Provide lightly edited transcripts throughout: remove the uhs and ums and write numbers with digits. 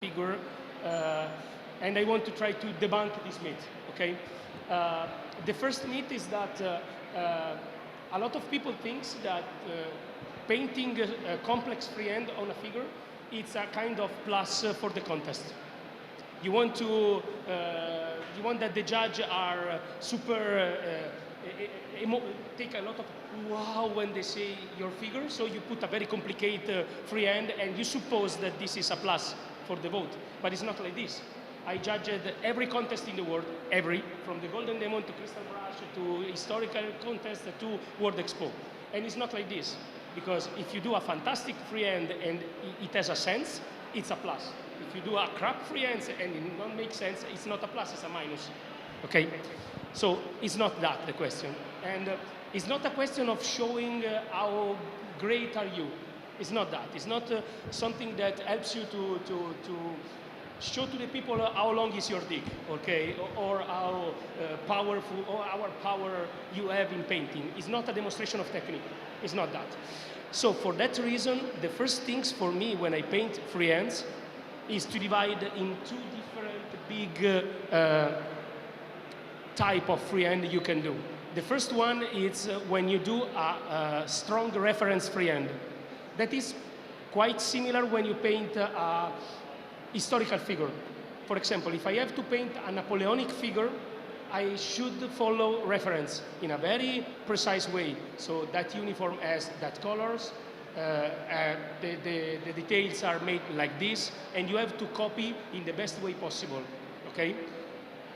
figure, and I want to try to debunk this myth, okay? The first myth is that a lot of people think that painting a complex freehand on a figure, it's a kind of plus for the contest. You want that the judge are super, take a lot of wow when they say your figure, so you put a very complicated freehand and you suppose that this is a plus for the vote, but it's not like this. I judged every contest in the world, from the Golden Demon to Crystal Brush to historical contest to World Expo, and it's not like this, because if you do a fantastic freehand and it has a sense, it's a plus. If you do a crap freehand and it don't make sense, it's not a plus, it's a minus. Okay, so it's not that the question, and it's not a question of showing how great are you. It's not that. It's not something that helps you to show to the people how long is your dick, okay, or how powerful or our power you have in painting. It's not a demonstration of technique. It's not that. So for that reason, the first things for me when I paint freehands is to divide in two different big type of freehand you can do. The first one is when you do a strong reference freehand. That is quite similar when you paint a historical figure. For example, if I have to paint a Napoleonic figure, I should follow reference in a very precise way. So that uniform has that colors, the details are made like this, and you have to copy in the best way possible, okay?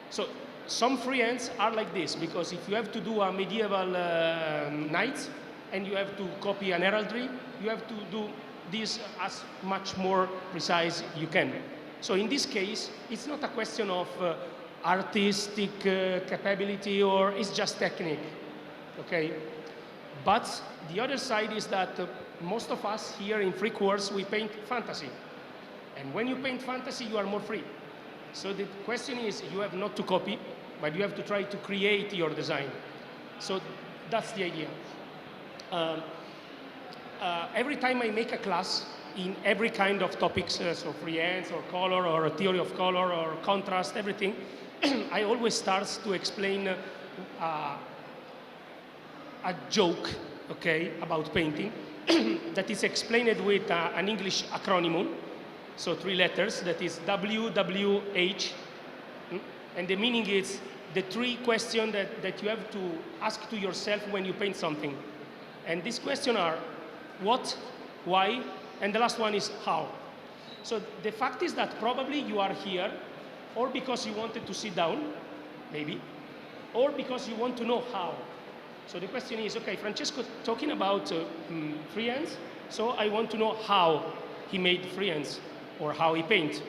So some freehands are like this, because if you have to do a medieval knight, and you have to copy an heraldry, you have to do this as much more precise you can. So in this case, it's not a question of artistic capability, or it's just technique, okay? But the other side is that most of us here in free course, we paint fantasy. And when you paint fantasy, you are more free. So the question is, you have not to copy, but you have to try to create your design. So that's the idea. Every time I make a class in every kind of topics, so freehands or color or theory of color or contrast, everything, I always start to explain a joke, okay, about painting that is explained with an English acronym, so 3 letters, that is WWH, and the meaning is the 3 questions that you have to ask to yourself when you paint something. And these questions are what, why, and the last one is how. So the fact is that probably you are here or because you wanted to sit down, maybe, or because you want to know how. So the question is, okay, Francesco talking about freehands, so I want to know how he made freehands or how he paint,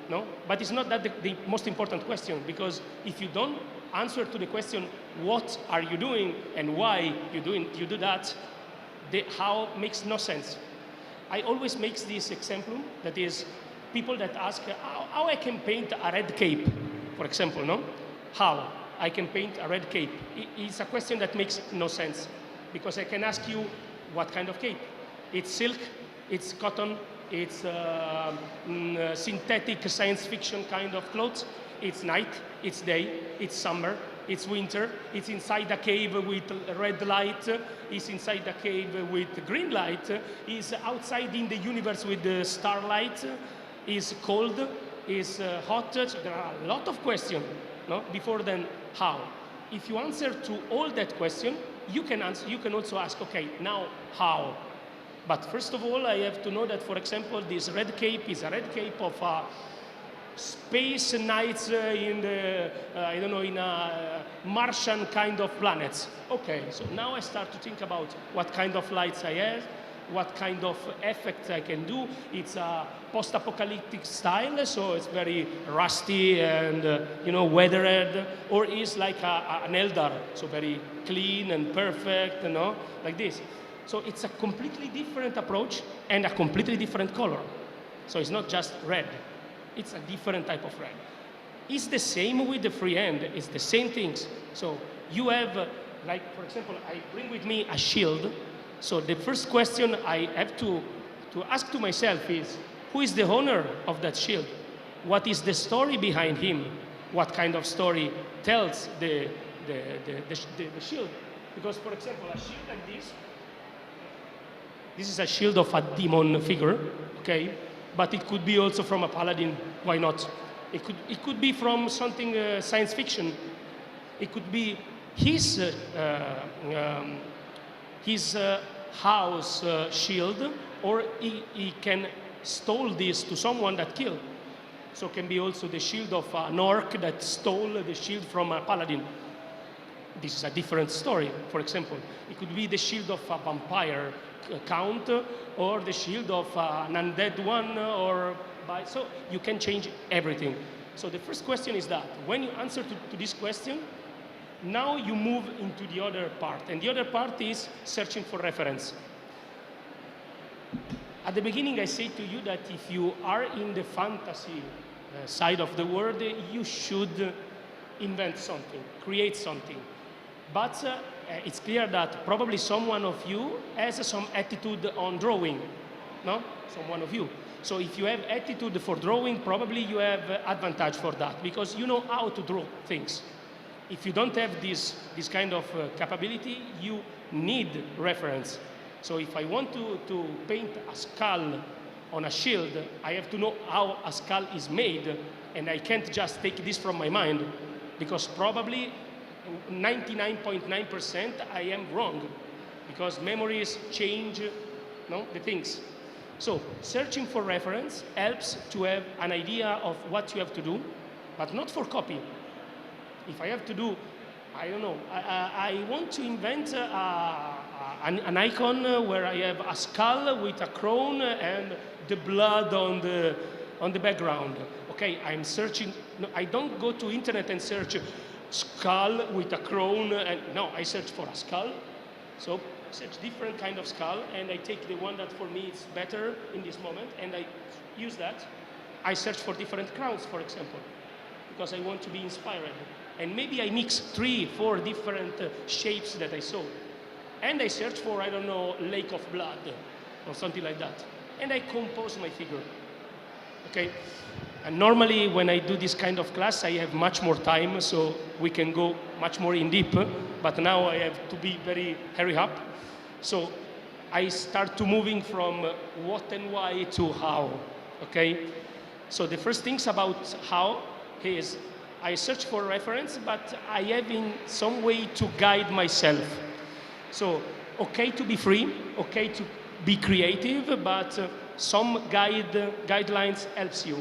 no? But it's not that the most important question, because if you don't answer to the question, what are you doing and why you do that, the how makes no sense. I always make this example, that is, people that ask how I can paint a red cape, for example, no? How I can paint a red cape? It's a question that makes no sense, because I can ask you what kind of cape. It's silk, it's cotton, it's synthetic science fiction kind of clothes. It's night, it's day, it's summer, it's winter, it's inside a cave with red light, it's inside a cave with green light, it's outside in the universe with the starlight, it's cold, it's hot. There are a lot of questions, no? Before then, how? If you answer to all that question, you can also ask, okay, now how? But first of all, I have to know that, for example, this red cape is a red cape of space nights in the, I don't know, in a Martian kind of planets. Okay, so now I start to think about what kind of lights I have, what kind of effects I can do. It's a post-apocalyptic style, so it's very rusty and, you know, weathered, or is like an Eldar, so very clean and perfect, you know, like this. So it's a completely different approach and a completely different color. So it's not just red. It's a different type of red. It's the same with the freehand. It's the same things. So you have, like, for example, I bring with me a shield. So the first question I have to ask to myself is, who is the owner of that shield? what is the story behind him, what kind of story tells the shield. Because, for example, a shield like this is a shield of a demon figure, okay? But it could be also from a paladin, why not? It could be from something science fiction. It could be his house shield, or he can stole this to someone that killed. So it can be also the shield of an orc that stole the shield from a paladin. This is a different story, for example. It could be the shield of a vampire count, or the shield of an undead one, so you can change everything. So the first question is that when you answer to this question, now you move into the other part, and the other part is searching for reference. At the beginning, I say to you that if you are in the fantasy side of the world, you should invent something, create something. But it's clear that probably someone of you has some attitude on drawing, no? Someone of you. So if you have attitude for drawing, probably you have advantage for that, because you know how to draw things. If you don't have this kind of capability, you need reference. So if I want to paint a skull on a shield, I have to know how a skull is made, and I can't just take this from my mind, because probably 99.9% I am wrong, because memories change, the things. So searching for reference helps to have an idea of what you have to do, but not for copy. If I have to do, I don't know, I want to invent an icon where I have a skull with a crown and the blood on the background. Okay, I'm searching. No, I don't go to internet and search skull with a crown, and no, I search for a skull. So I search different kind of skull, and I take the one that for me is better in this moment, and I use that. I search for different crowns, for example, because I want to be inspired. And maybe I mix 3, 4 different shapes that I saw. And I search for, I don't know, lake of blood or something like that. And I compose my figure. Okay? And normally when I do this kind of class, I have much more time, so we can go much more in deep. But now I have to be very hurry up. So I start to moving from what and why to how. Okay? So the first things about how is I search for reference, but I have in some way to guide myself. So, okay to be free, okay to be creative, but some guidelines helps you.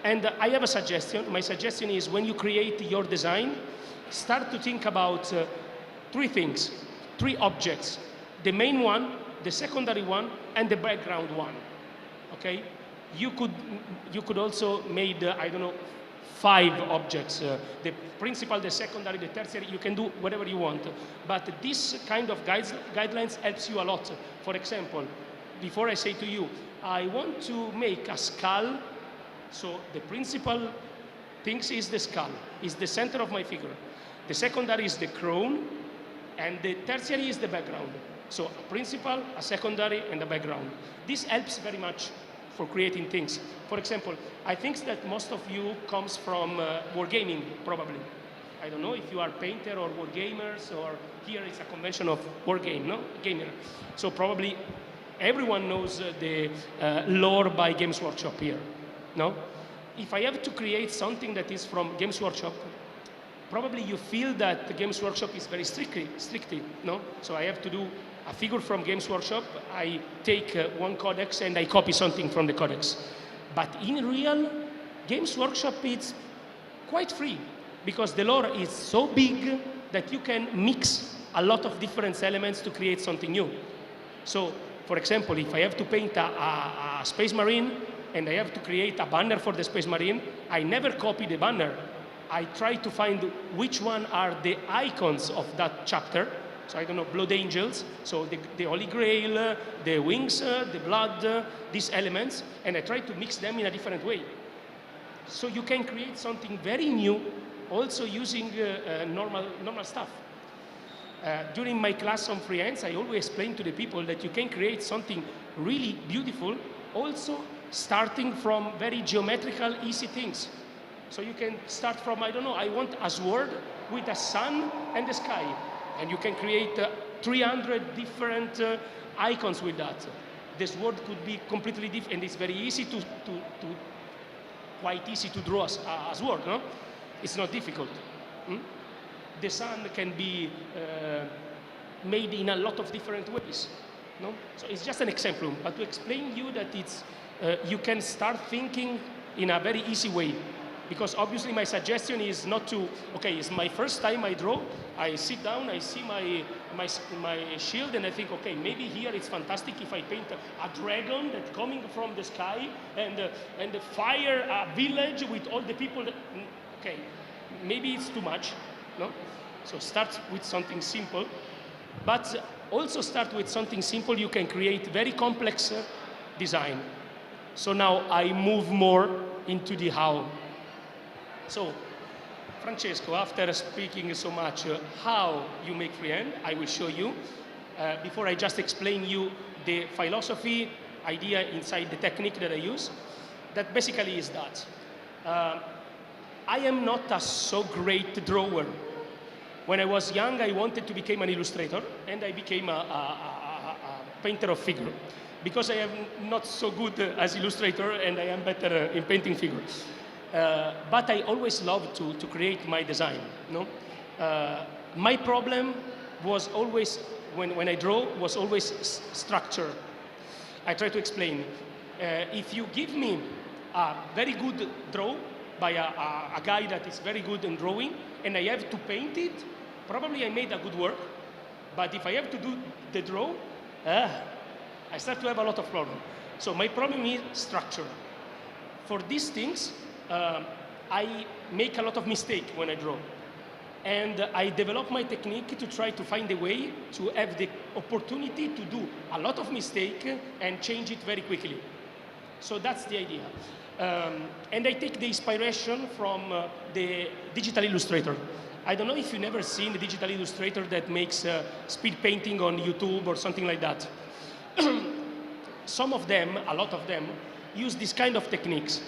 And I have a suggestion. My suggestion is when you create your design, start to think about 3 things, 3 objects. The main one, the secondary one, and the background one. Okay? You could also make, I don't know, 5 objects, the principal, the secondary, the tertiary, you can do whatever you want. But this kind of guidelines helps you a lot. For example, before I say to you, I want to make a skull, so the principal things is the skull, is the center of my figure. The secondary is the crown, and the tertiary is the background. So a principal, a secondary, and a background. This helps very much for creating things. For example, I think that most of you comes from wargaming, probably. I don't know if you are painter or wargamers, or here it's a convention of wargame, no? Gamer. So probably everyone knows the lore by Games Workshop here, no? If I have to create something that is from Games Workshop, probably you feel that the Games Workshop is very strictly, no? So I have to do a figure from Games Workshop, I take one codex and I copy something from the codex. But in real, Games Workshop is quite free, because the lore is so big that you can mix a lot of different elements to create something new. So, for example, if I have to paint a Space Marine and I have to create a banner for the Space Marine, I never copy the banner. I try to find which one are the icons of that chapter. So I don't know, blood angels, so the Holy Grail, the wings, the blood, these elements, and I try to mix them in a different way. So you can create something very new, also using normal stuff. During my class on Freehand, I always explain to the people that you can create something really beautiful, also starting from very geometrical, easy things. So you can start from, I don't know, I want a sword with a sun and the sky. And you can create 300 different icons with that. The sword could be completely different, and it's very easy quite easy to draw a sword, no? It's not difficult. The sun can be made in a lot of different ways, no? So it's just an example, but to explain you that it's, you can start thinking in a very easy way. Because obviously my suggestion is not to, okay, it's my first time I draw, I sit down, I see my shield, and I think, okay, maybe here it's fantastic if I paint a dragon that's coming from the sky, and fire a village with all the people that, okay, maybe it's too much, no? So start with something simple, but also start with something simple. You can create very complex design. So now I move more into the how. So, Francesco, after speaking so much how you make freehand, I will show you. Before I just explain you the philosophy idea inside the technique that I use, that basically is that I am not a so great drawer. When I was young, I wanted to become an illustrator, and I became a painter of figure, because I am not so good as illustrator, and I am better in painting figures. But I always loved to create my design. No? My problem was always, when I draw, was always structure. I try to explain. If you give me a very good draw by a guy that is very good in drawing, and I have to paint it, probably I made a good work. But if I have to do the draw, I start to have a lot of problems. So my problem is structure. For these things, I make a lot of mistakes when I draw. And I develop my technique to try to find a way to have the opportunity to do a lot of mistakes and change it very quickly. So that's the idea. And I take the inspiration from the digital illustrator. I don't know if you've never seen the digital illustrator that makes speed painting on YouTube or something like that. Some of them, a lot of them, use this kind of techniques.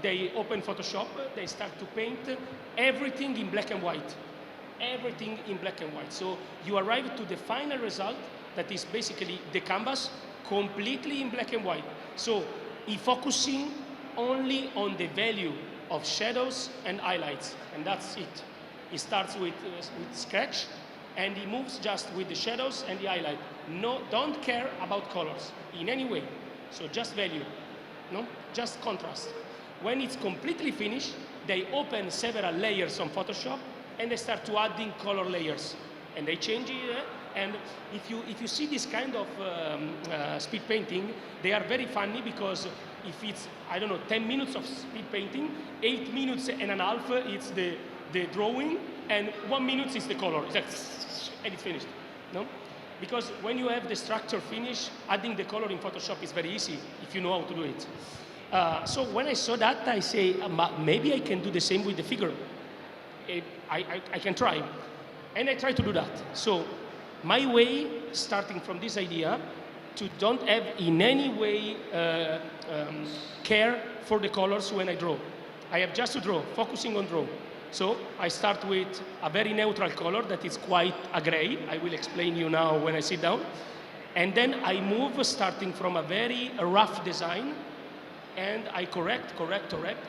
They open Photoshop, they start to paint everything in black and white. Everything in black and white. So you arrive to the final result that is basically the canvas completely in black and white. So he's focusing only on the value of shadows and highlights, and that's it. He starts with sketch, and he moves just with the shadows and the highlight. No, don't care about colors in any way. So just value, no? Just contrast. When it's completely finished, they open several layers on Photoshop, and they start to adding color layers. And they change it, and if you see this kind of speed painting, they are very funny, because if it's, I don't know, 10 minutes of speed painting, 8 minutes and a half it's the drawing, and 1 minute is the color. It's like, and it's finished, no? Because when you have the structure finished, adding the color in Photoshop is very easy if you know how to do it. So when I saw that, I say, maybe I can do the same with the figure. I can try. And I try to do that. So my way, starting from this idea, to don't have in any way care for the colors when I draw. I have just to draw, focusing on draw. So I start with a very neutral color that is quite a gray. I will explain you now when I sit down. And then I move starting from a very rough design, and I correct,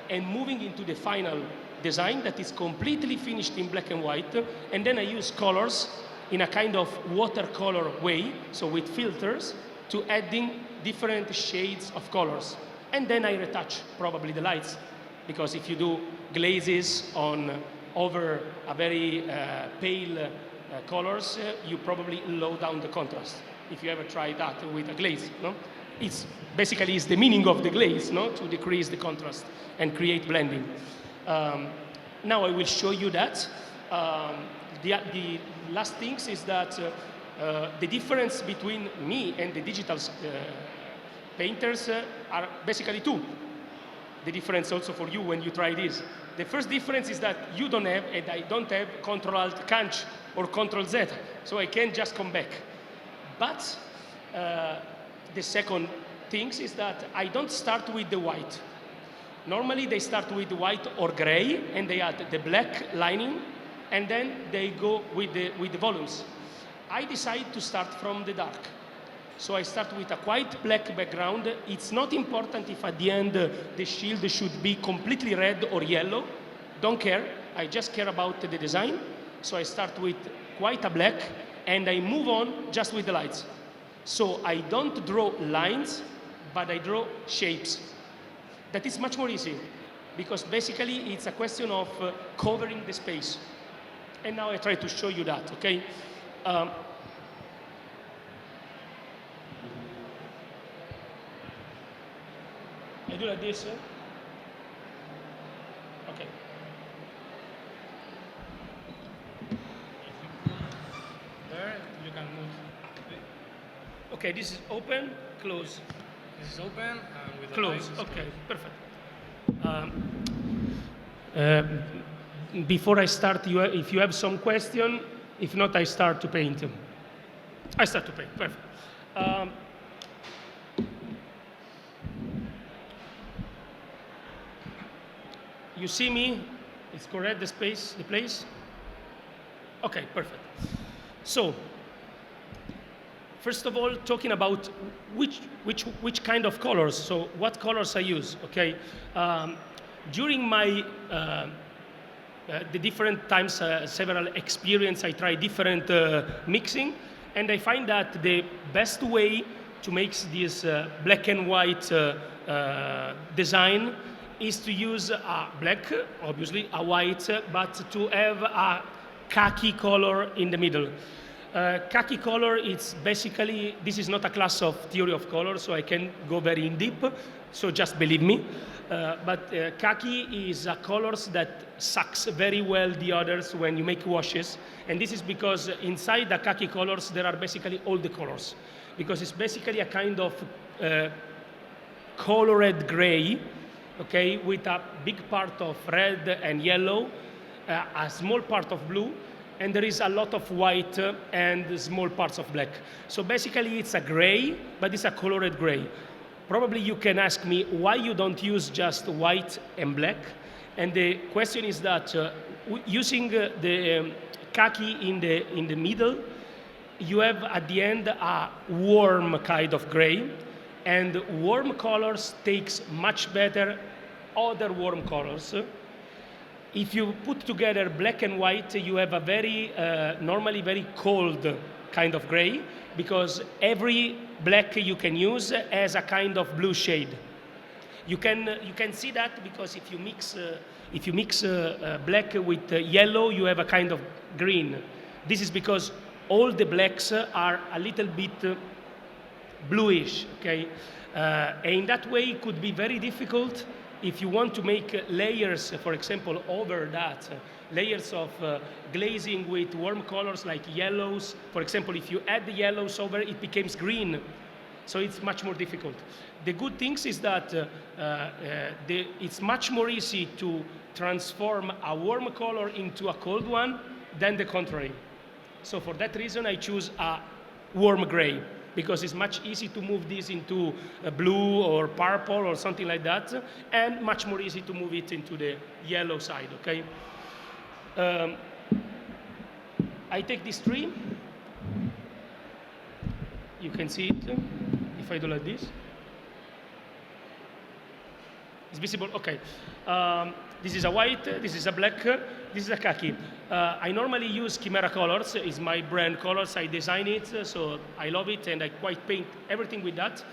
and moving into the final design that is completely finished in black and white. And then I use colors in a kind of watercolor way, so with filters, to adding different shades of colors. And then I retouch probably the lights, because if you do glazes over a very pale colors, you probably low down the contrast. If you ever try that with a glaze, no? It's basically the meaning of the glaze, no? To decrease the contrast and create blending. Now I will show you that. The last things is that the difference between me and the digital painters are basically two. The difference also for you when you try this. The first difference is that you don't have, and I don't have, Ctrl-Alt-Canch or Ctrl-Z, so I can just come back. But the second things is that I don't start with the white. Normally they start with white or gray, and they add the black lining, and then they go with the volumes. I decide to start from the dark. So I start with a quite black background. It's not important if at the end the shield should be completely red or yellow. Don't care. I just care about the design. So I start with quite a black, and I move on just with the lights. So I don't draw lines, but I draw shapes. That is much more easy, because basically it's a question of covering the space. And now I try to show you that, okay? I do like this. Okay. There, you can move. Okay, this is open, close. This is open with the Close. lines. Okay, perfect. Before I start, if you have some question, if not, I start to paint. I start to paint. Perfect. You see me? It's correct, the space, the place? Okay, perfect. So, first of all, talking about which kind of colors, so what colors I use, okay? During my, the different times, several experience, I try different mixing, and I find that the best way to make this black and white design is to use a black, obviously, a white, but to have a khaki color in the middle. Khaki color, it's basically, this is not a class of theory of color, so I can go very in deep, so just believe me. But khaki is a colors that sucks very well the others when you make washes, and this is because inside the khaki colors there are basically all the colors, because it's basically a kind of colored gray, okay, with a big part of red and yellow, a small part of blue, and there is a lot of white and small parts of black. So basically it's a gray, but it's a colored gray. Probably you can ask me why you don't use just white and black, and the question is that using the khaki in the middle, you have at the end a warm kind of gray, and warm colors takes much better other warm colors. If you put together black and white, you have a very, normally very cold kind of gray, because every black you can use has a kind of blue shade. You can see that because if you mix black with yellow, you have a kind of green. This is because all the blacks are a little bit bluish, okay? And in that way, it could be very difficult if you want to make layers, for example, over that, layers of glazing with warm colors like yellows. For example, if you add the yellows over, it becomes green. So it's much more difficult. The good things is that it's much more easy to transform a warm color into a cold one than the contrary. So for that reason, I choose a warm gray, because it's much easy to move this into blue or purple or something like that, and much more easy to move it into the yellow side, okay? I take this tree. You can see it if I do like this. It's visible, okay. This is a white, this is a black, this is a khaki. I normally use Kimera colors, it's my brand colors, I design it, so I love it, and I quite paint everything with that.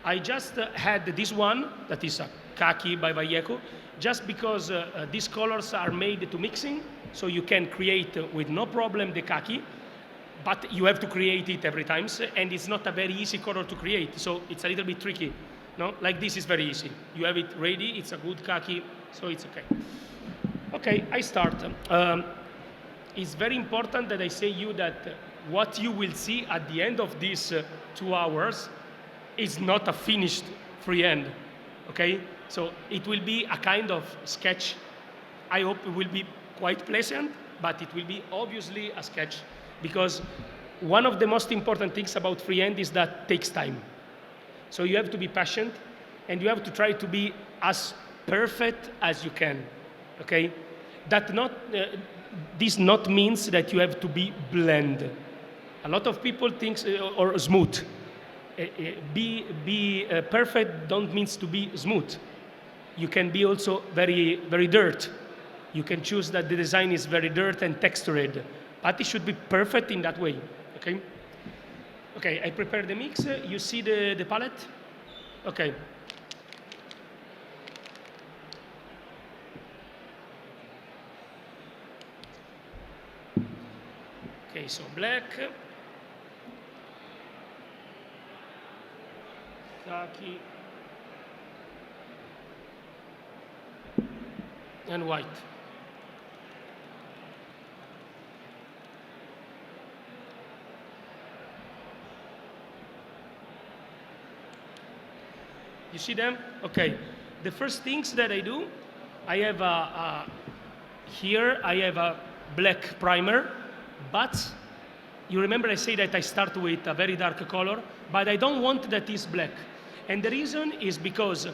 I just had this one, that is a khaki by Vallejo, just because these colors are made to mixing, so you can create with no problem the khaki, but you have to create it every time, and it's not a very easy color to create, so it's a little bit tricky. No, like this is very easy. You have it ready, it's a good khaki, so it's okay. Okay, I start. It's very important that I say you that what you will see at the end of these 2 hours is not a finished freehand, okay? So it will be a kind of sketch. I hope it will be quite pleasant, but it will be obviously a sketch, because one of the most important things about freehand is that it takes time. So you have to be patient, and you have to try to be as perfect as you can, okay? This not means that you have to be blend. A lot of people think, or smooth. Be perfect don't means to be smooth. You can be also very, very dirt. You can choose that the design is very dirt and textured, but it should be perfect in that way, okay? Okay, I prepared the mix. You see the palette? Okay. Okay, so black, khaki, and white. You see them? Okay. The first things that I do, I have here I have a black primer, but you remember I say that I start with a very dark color, but I don't want that is black. And the reason is because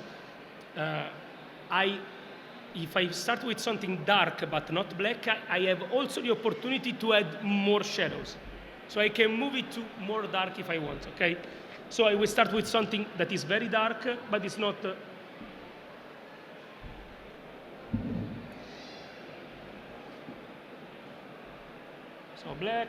if I start with something dark but not black, I have also the opportunity to add more shadows. So I can move it to more dark if I want, okay? So I will start with something that is very dark, but it's not. So black.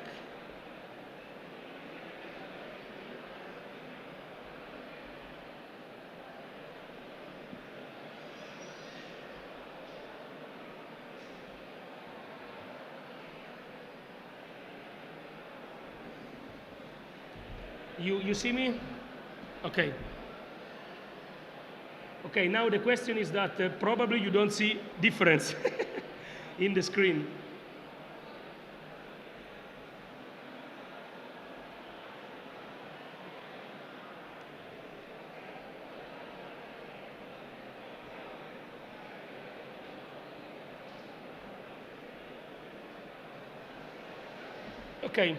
You see me? Okay. Okay, now the question is that probably you don't see difference in the screen. Okay.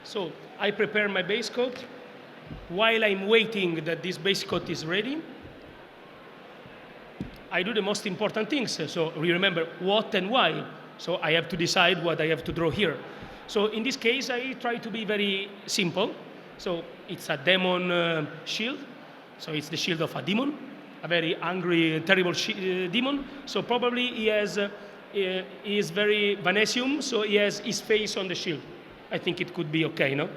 So I prepare my base coat. While I'm waiting that this base coat is ready, I do the most important things. So we remember what and why. So I have to decide what I have to draw here. So in this case, I try to be very simple. So it's a demon shield. So it's the shield of a demon, a very angry, terrible demon. So probably he is very Vanessium, so he has his face on the shield. I think it could be okay, no?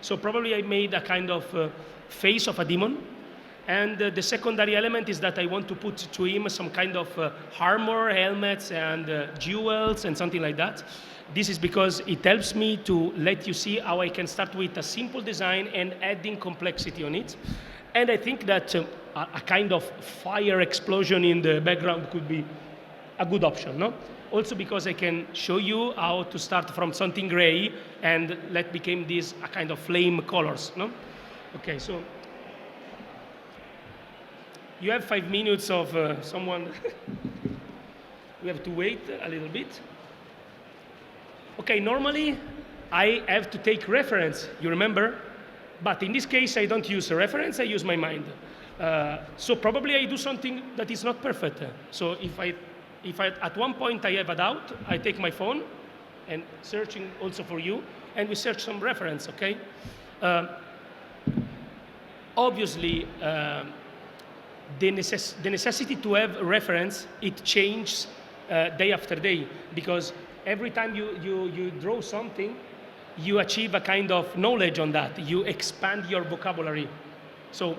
So probably I made a kind of face of a demon. And the secondary element is that I want to put to him some kind of armor, helmets, and jewels, and something like that. This is because it helps me to let you see how I can start with a simple design and adding complexity on it. And I think that a kind of fire explosion in the background could be a good option, no? Also because I can show you how to start from something gray and let become this a kind of flame colors, no? Okay, so you have 5 minutes of someone. We have to wait a little bit. Okay, normally I have to take reference, you remember? But in this case, I don't use a reference, I use my mind. So probably I do something that is not perfect. So if at one point I have a doubt, I take my phone and searching also for you, and we search some reference, okay? Obviously, the necessity to have reference, it changes day after day, because every time you draw something, you achieve a kind of knowledge on that. You expand your vocabulary. So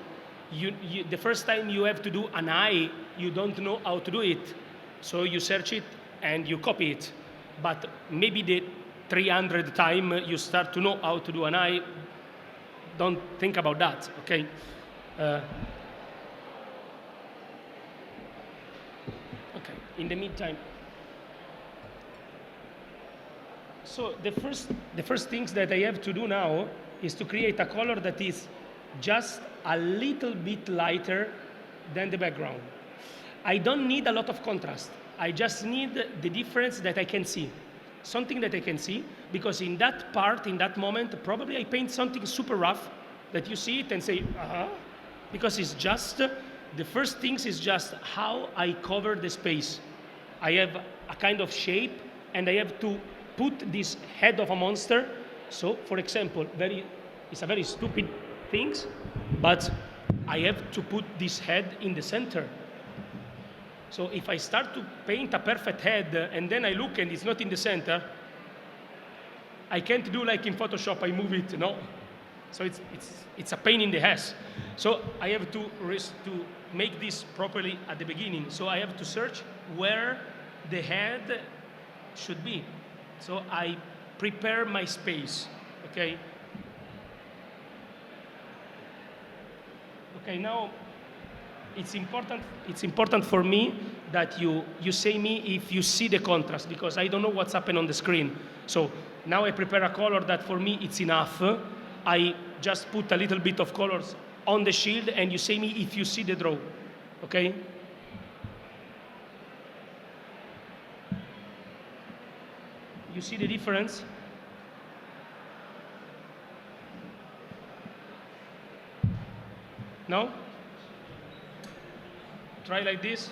the first time you have to do an eye, you don't know how to do it. So you search it and you copy it. But maybe the 300th time you start to know how to do an eye, don't think about that, okay? Okay, in the meantime. So the first things that I have to do now is to create a color that is just a little bit lighter than the background. I don't need a lot of contrast. I just need the difference that I can see. something that I can see, because in that part, in that moment, probably I paint something super rough that you see it and say, because it's just, the first things is just how I cover the space. I have a kind of shape, and I have to put this head of a monster. So, for example, it's a very stupid thing, but I have to put this head in the center. So if I start to paint a perfect head and then I look and it's not in the center, I can't do like in Photoshop, I move it, no? So it's a pain in the ass. So I have to make this properly at the beginning. So I have to search where the head should be. So I prepare my space, okay? Okay, now it's important for me that you say me if you see the contrast, because I don't know what's happened on the screen. So now I prepare a color that for me it's enough. I just put a little bit of colors on the shield and you say me if you see the draw, okay? You see the difference? No? Try like this.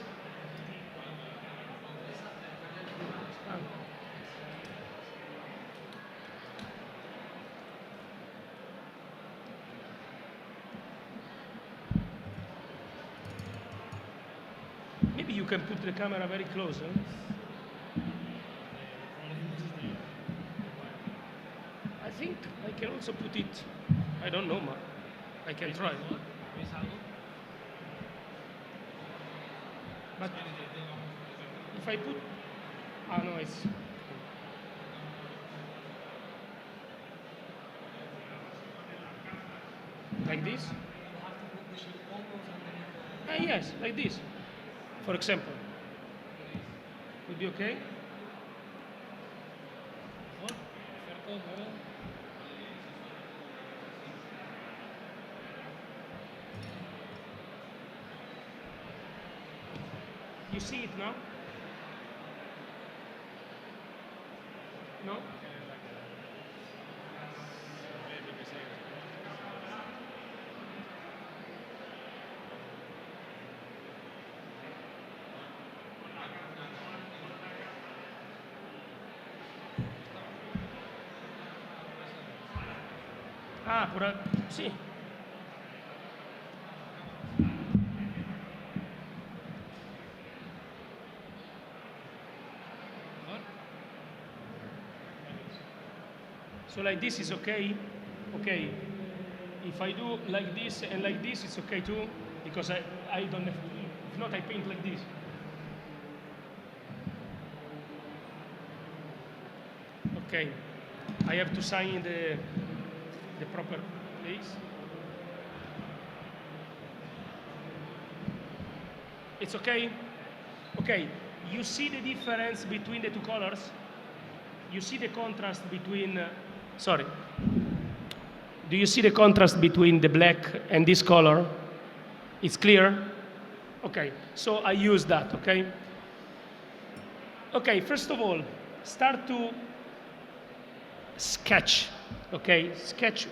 Maybe you can put the camera very close. I think I can also put it, I don't know, man. I can try. But if I put, no, it's like this. Yes, like this, for example. Would be okay? You see it now? No? Sí. So like this is okay? Okay. If I do like this and like this, it's okay too, because I don't have to, if not I paint like this. Okay. I have to sign the proper place. It's okay? Okay. You see the difference between the two colors? You see the contrast between, sorry. Do you see the contrast between the black and this color? It's clear? Okay, so I use that, okay? Okay, first of all, start to sketch, okay? Sketch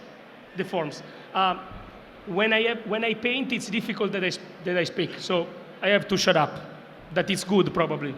the forms. When I paint, it's difficult that I speak, so I have to shut up. That is good, probably.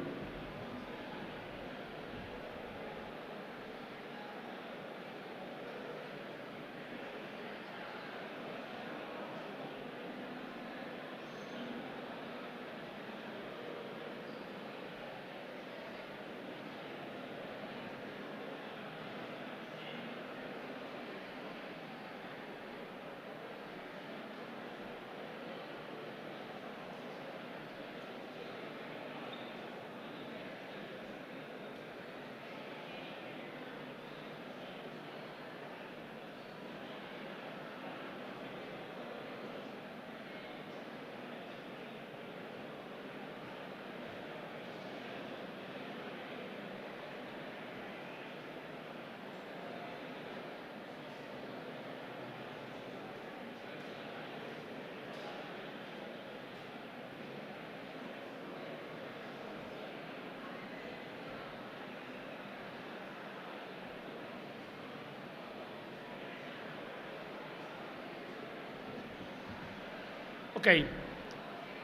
Okay,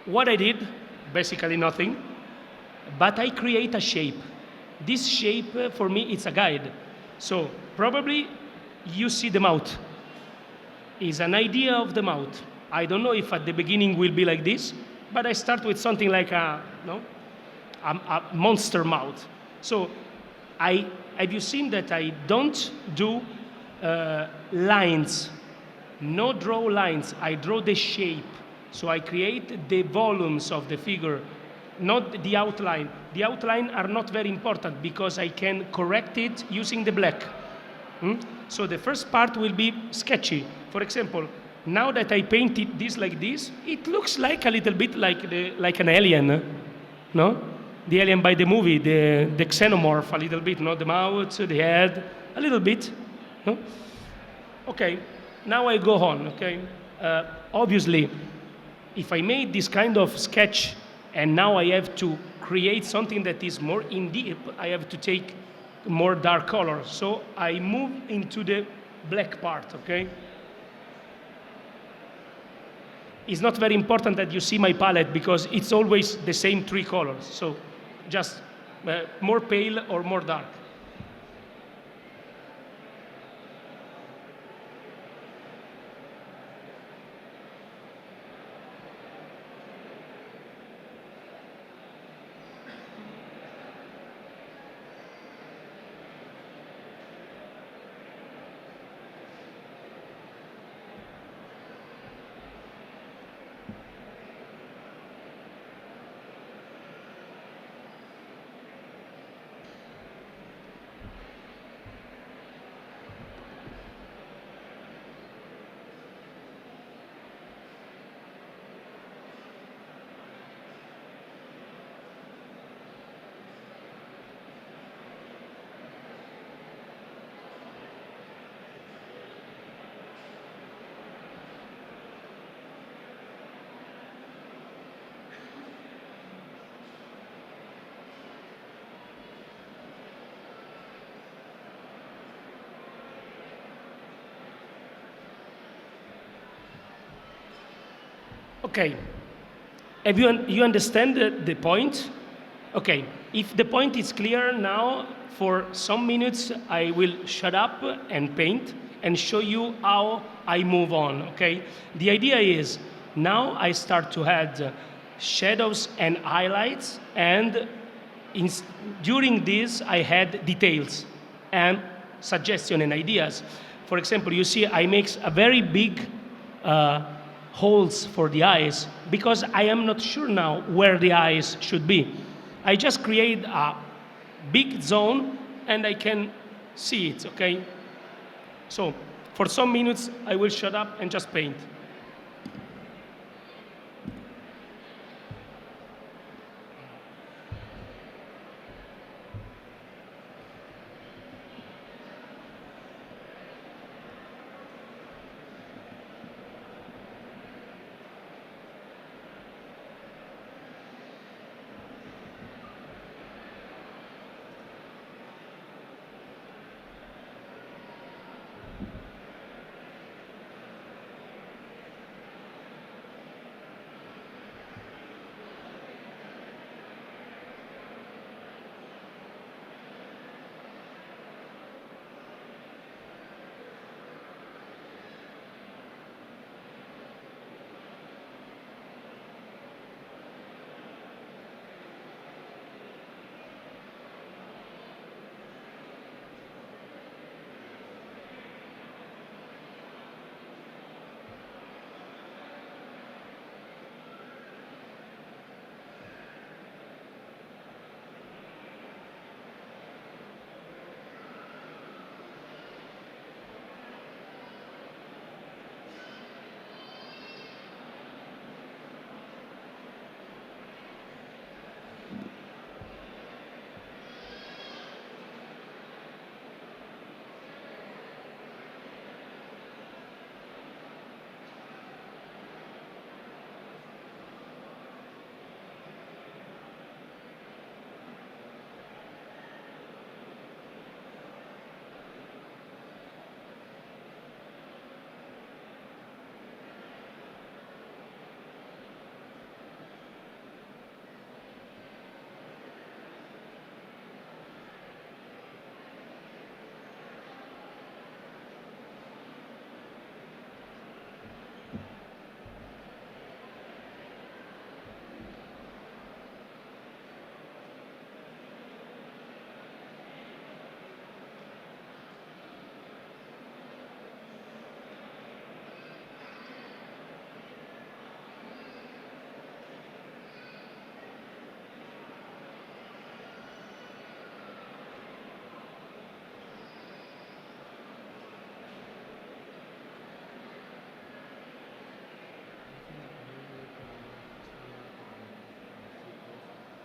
what I did, basically nothing, but I create a shape. This shape, for me, it's a guide. So probably you see the mouth. Is an idea of the mouth. I don't know if at the beginning will be like this, but I start with something like a monster mouth. So have you seen that I don't do lines, no draw lines, I draw the shape. So I create the volumes of the figure, not the outline. The outline are not very important because I can correct it using the black. So the first part will be sketchy. For example, now that I painted this like this, it looks like a little bit like an alien, no? The alien by the movie, the xenomorph, a little bit, no? The mouth, the head, a little bit, no? Okay, now I go on, okay? Obviously, if I made this kind of sketch and now I have to create something that is more in deep, I have to take more dark color. So I move into the black part, okay? It's not very important that you see my palette because it's always the same three colors. So just more pale or more dark. Okay, have you understand the point? Okay, if the point is clear now, for some minutes I will shut up and paint and show you how I move on, okay? The idea is now I start to add shadows and highlights, and during this I had details and suggestion and ideas. For example, you see I make a very big holes for the eyes because I am not sure now where the eyes should be. I just create a big zone and I can see it, okay? So for some minutes I will shut up and just paint.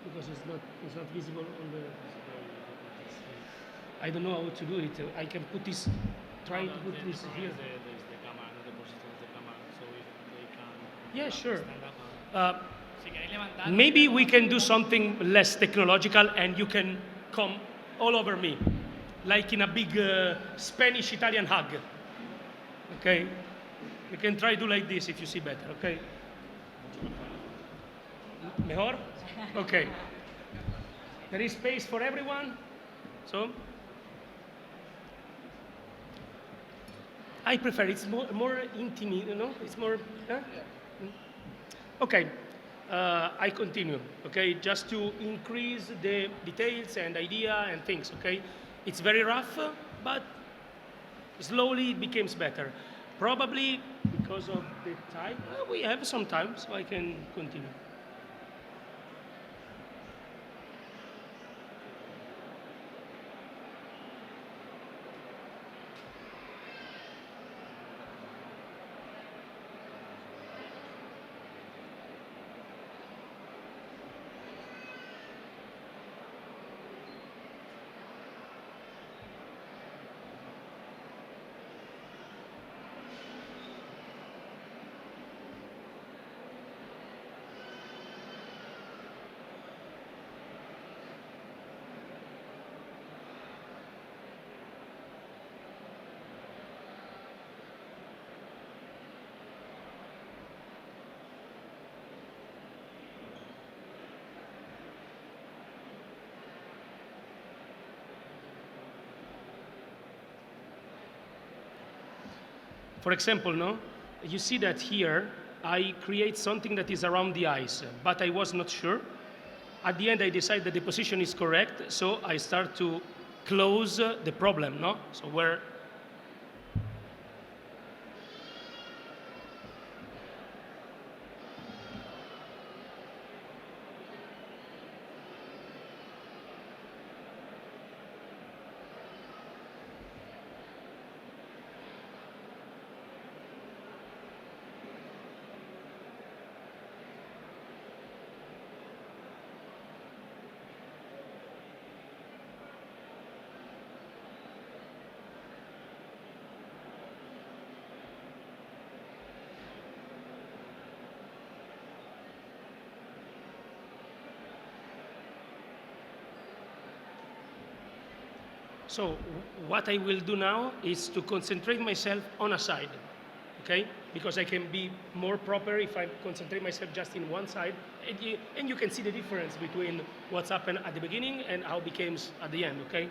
because it's not visible on the. I don't know how to do it. I can put this. Try to put this here. The camera, not the position of the camera, so if they can. Yeah, sure. Stand up. Si queréis levantar. Maybe we can do something less technological, and you can come all over me, like in a big Spanish-Italian hug. Okay, you can try to do like this if you see better. Okay. Mejor? Okay. There is space for everyone. So I prefer it's more intimate, you know. It's more. Huh? Okay. I continue. Okay, just to increase the details and idea and things. Okay, it's very rough, but slowly it becomes better. Probably because of the time. We have some time, so I can continue. For example, no, you see that here I create something that is around the eyes, but I was not sure. At the end, I decide that the position is correct, so I start to close the problem, no? So where So what I will do now is to concentrate myself on a side, okay? Because I can be more proper if I concentrate myself just in one side, and you can see the difference between what's happened at the beginning and how it becomes at the end, okay?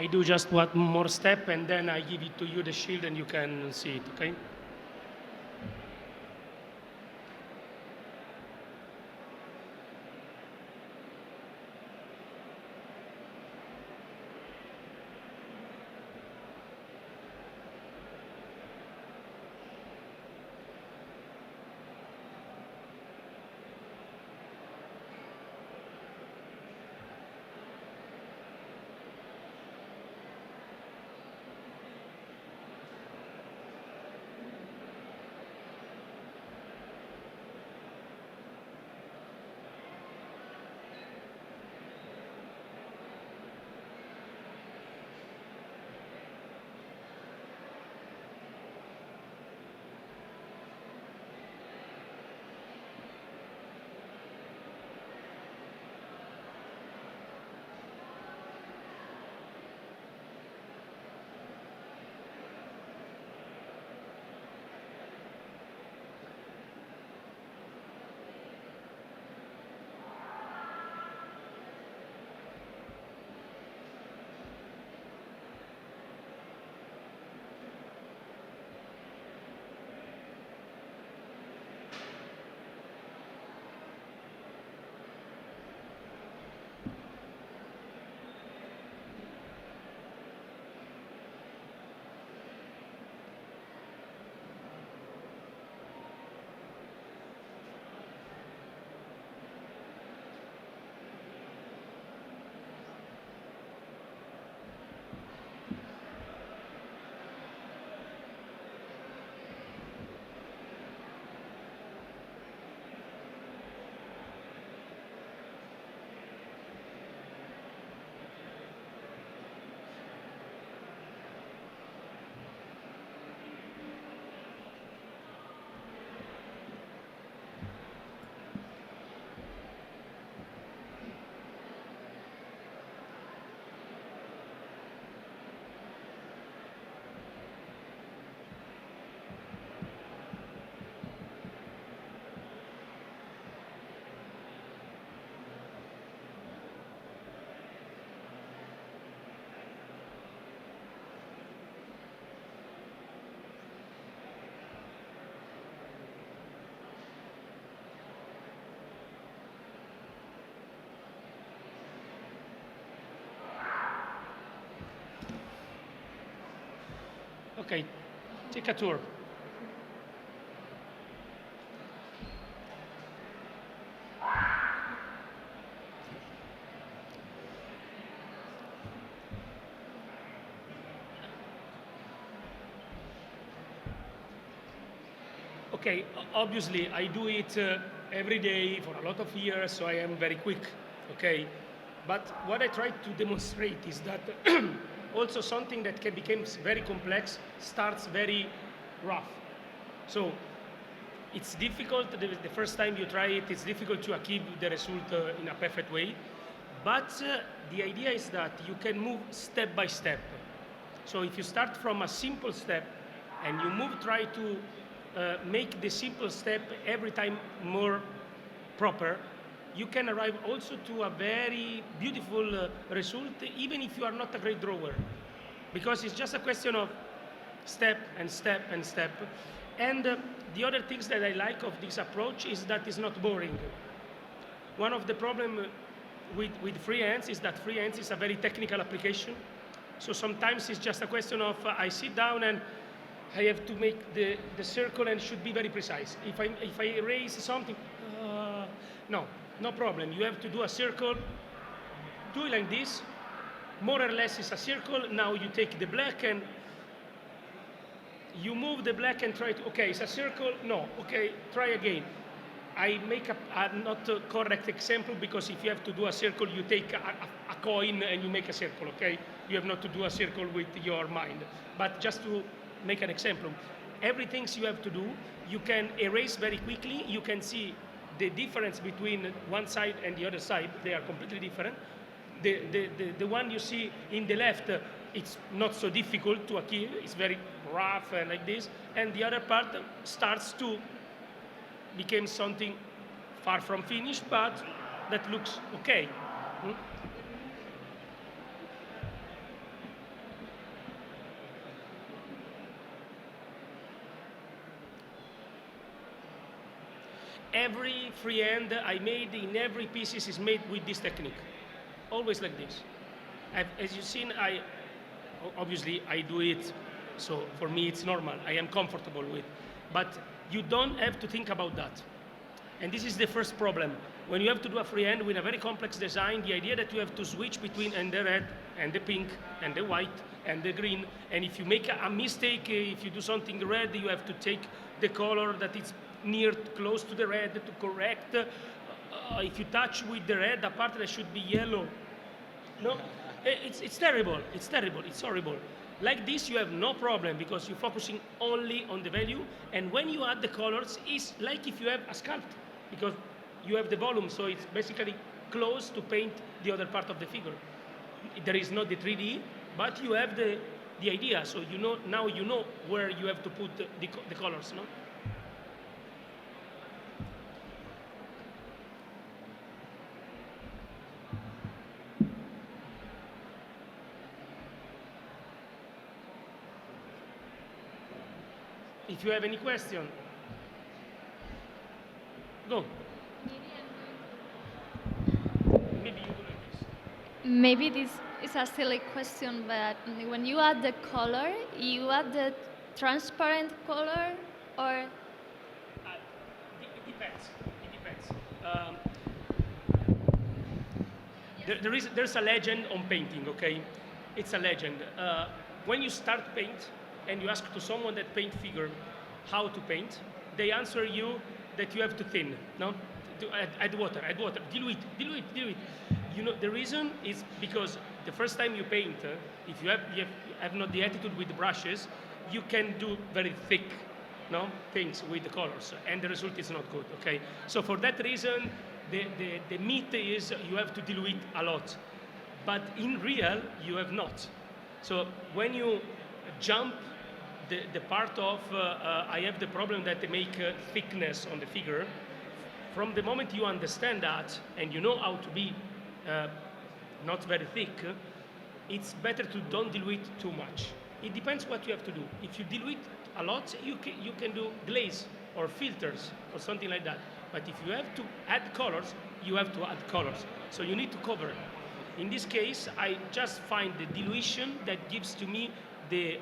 I do just one more step, and then I give it to you, the shield, and you can see it, okay? Okay, take a tour. Okay, obviously I do it every day for a lot of years, so I am very quick, okay? But what I try to demonstrate is that also something that can become very complex starts very rough. So it's difficult, the first time you try it, it's difficult to achieve the result in a perfect way. But the idea is that you can move step by step. So if you start from a simple step and you move, try to make the simple step every time more proper, you can arrive also to a very beautiful result, even if you are not a great drawer. Because it's just a question of step and step and step. And the other things that I like of this approach is that it's not boring. One of the problems with freehand is that freehand is a very technical application. So sometimes it's just a question of I sit down and I have to make the circle and should be very precise. If I erase something, no problem. You have to do a circle, do it like this, more or less it's a circle. Now you take the black and you move the black and try to, okay, it's a circle, no, okay, try again. I make a not a correct example because if you have to do a circle, you take a coin and you make a circle, okay? You have not to do a circle with your mind. But just to make an example, everything you have to do, you can erase very quickly. You can see the difference between one side and the other side. They are completely different. The one you see in the left, it's not so difficult to achieve. It's very rough and like this. And the other part starts to become something far from finished, but that looks okay. every freehand I made in every pieces is made with this technique, always like this. As you've seen, obviously I do it, so for me it's normal. I am comfortable with, but you don't have to think about that. And this is the first problem. When you have to do a freehand with a very complex design, the idea that you have to switch between and the red and the pink and the white and the green, and if you make a mistake, if you do something red, you have to take the color that is near, close to the red to correct. If you touch with the red, a part that should be yellow. No, it's terrible, it's terrible, it's horrible. Like this, you have no problem because you're focusing only on the value, and when you add the colors, it's like if you have a sculpt, because you have the volume, so it's basically close to paint the other part of the figure. There is not the 3D, but you have the idea, so you know, now you know where you have to put the colors, no? If you have any question, go. Maybe you do like this. Maybe this is a silly question, but when you add the color, you add the transparent color, or It depends. It depends. There's a legend on painting. Okay, it's a legend. When you start paint and you ask to someone that paint figure how to paint, they answer you that you have to thin. No, add water, dilute. You know the reason is because the first time you paint, if you have not the attitude with the brushes, you can do very thick, no, things with the colors, and the result is not good. Okay, so for that reason, the myth is you have to dilute a lot, but in real you have not. So when you jump the part of I have the problem that they make thickness on the figure, from the moment you understand that and you know how to be not very thick, it's better to don't dilute too much. It depends what you have to do. If you dilute a lot, you can do glaze or filters or something like that. But if you have to add colors, you have to add colors. So you need to cover. In this case, I just find the dilution that gives to me the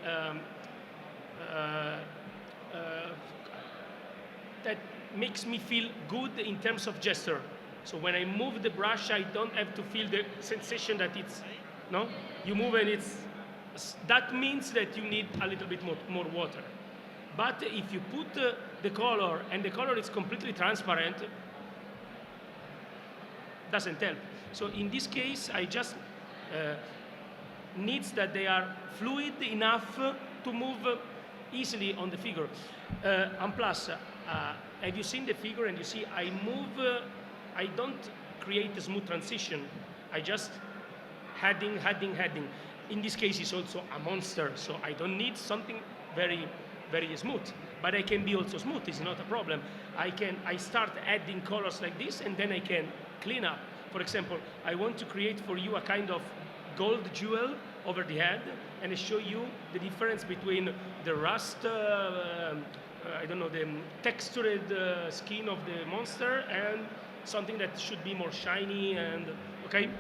that makes me feel good in terms of gesture. So when I move the brush, I don't have to feel the sensation that it's, no? You move and that means that you need a little bit more water. But if you put the color and the color is completely transparent, doesn't help. So in this case, I just needs that they are fluid enough to move easily on the figure. And plus, have you seen the figure and you see I move, I don't create a smooth transition. I just heading. In this case, it's also a monster, so I don't need something very, very smooth. But I can be also smooth, it's not a problem. I start adding colors like this and then I can clean up. For example, I want to create for you a kind of gold jewel over the head and I show you the difference between the rust, I don't know, the textured skin of the monster and something that should be more shiny and, okay?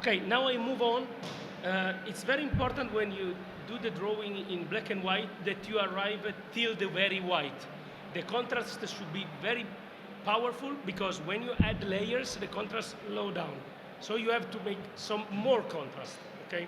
Okay, now I move on. It's very important when you do the drawing in black and white that you arrive till the very white. The contrast should be very powerful because when you add layers, the contrast slow down. So you have to make some more contrast, okay?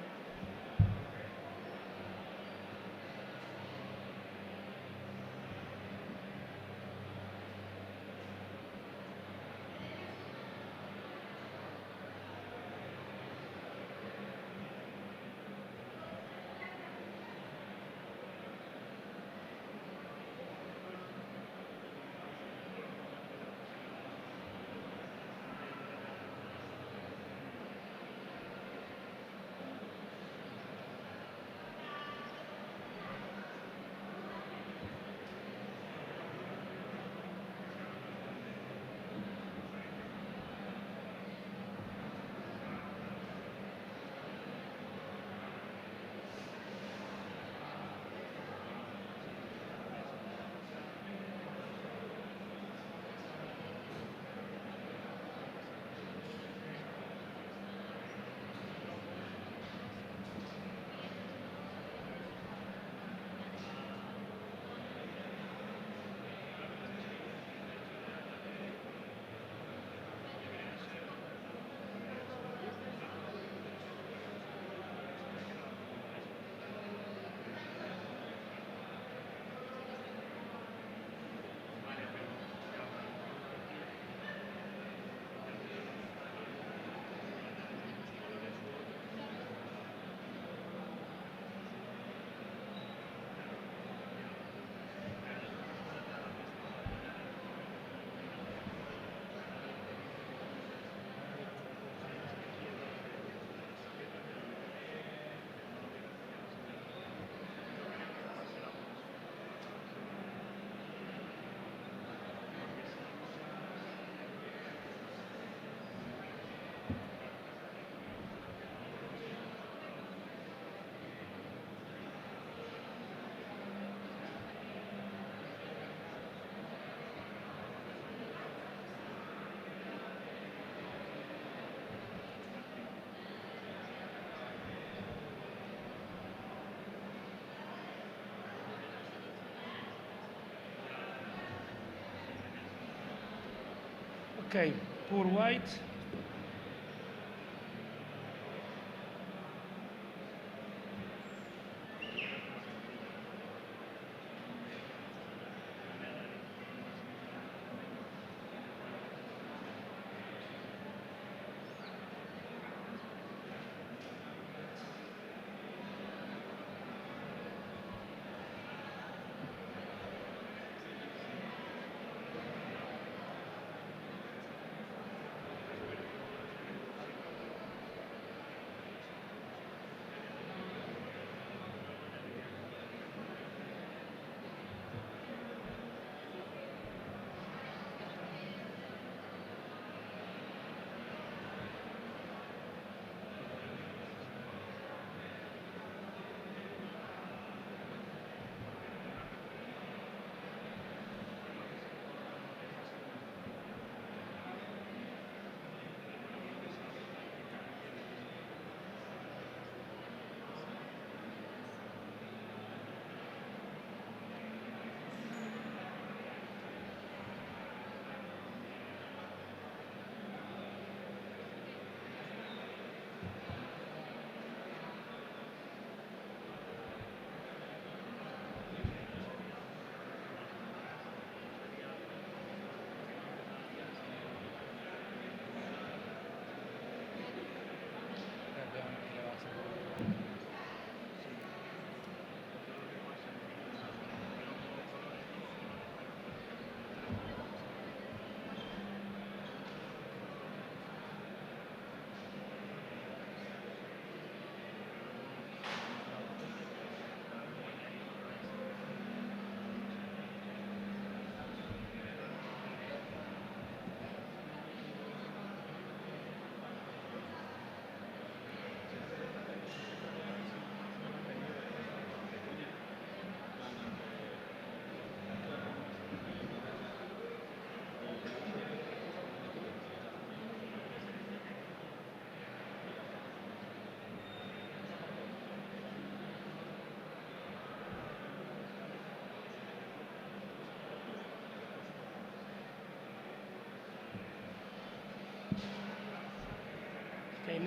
Okay, pour white.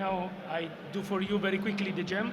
now I do for you very quickly the gem.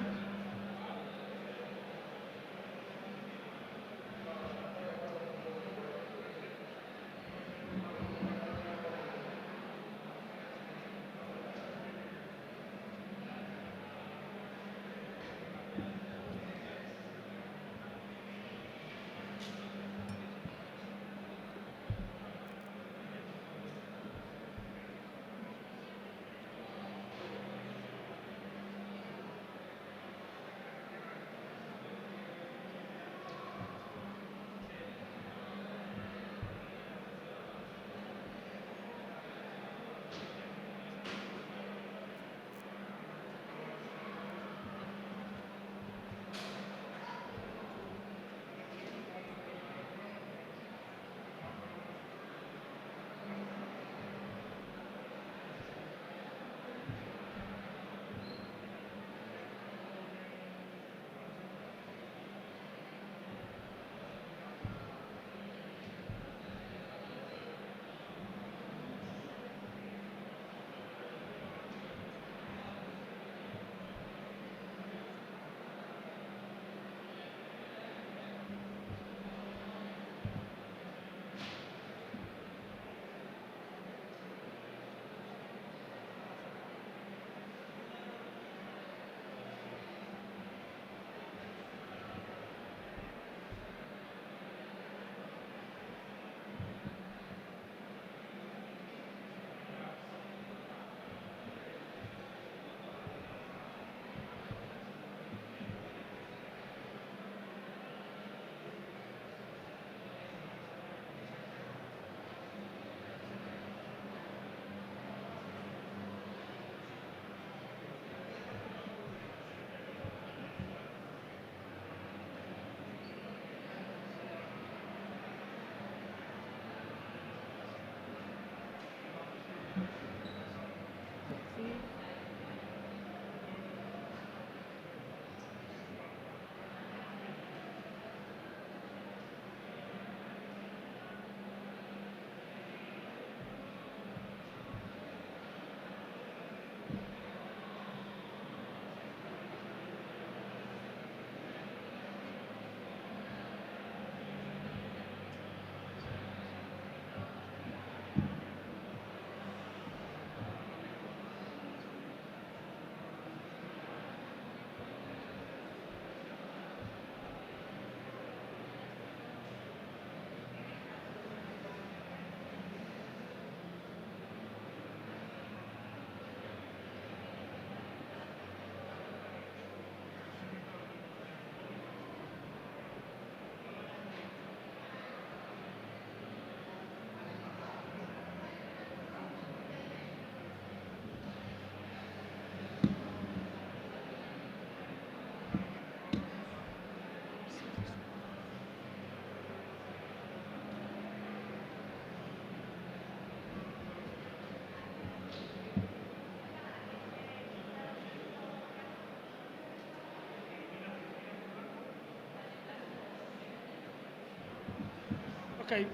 Okay.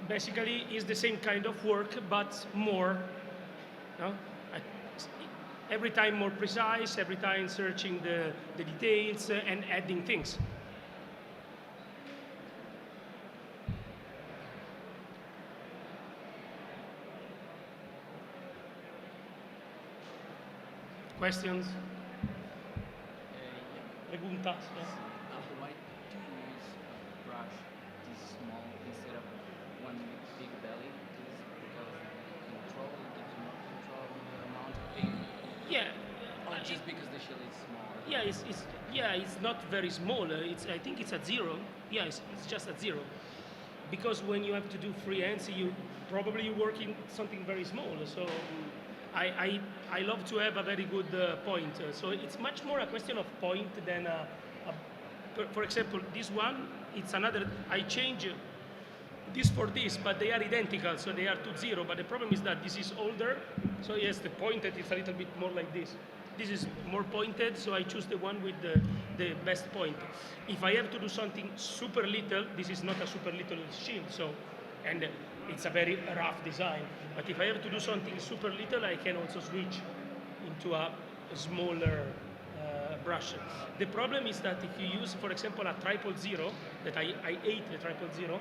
Basically, it's the same kind of work, but more. No? I- Every time more precise, every time searching the details and adding things. Questions? Preguntas? Yeah. Why do you use a brush this small instead of one big belly? Is it because control, it gives you more control over the amount of paint? Yeah. Or just because the shell is smaller? Yeah, it's not very small. I think it's at zero. Yeah, it's just at zero. Because when you have to do freehand, you probably working something very small. So I love to have a very good point. So it's much more a question of point than for example, this one, it's another, I change this for this, but they are identical, so they are 2-0. But the problem is that this is older, so yes, the pointed is a little bit more like this. This is more pointed, so I choose the one with the best point. If I have to do something super little, this is not a super little shield, so, and it's a very rough design. But if I have to do something super little, I can also switch into a smaller brush. The problem is that if you use, for example, a triple zero, that I hate the triple zero,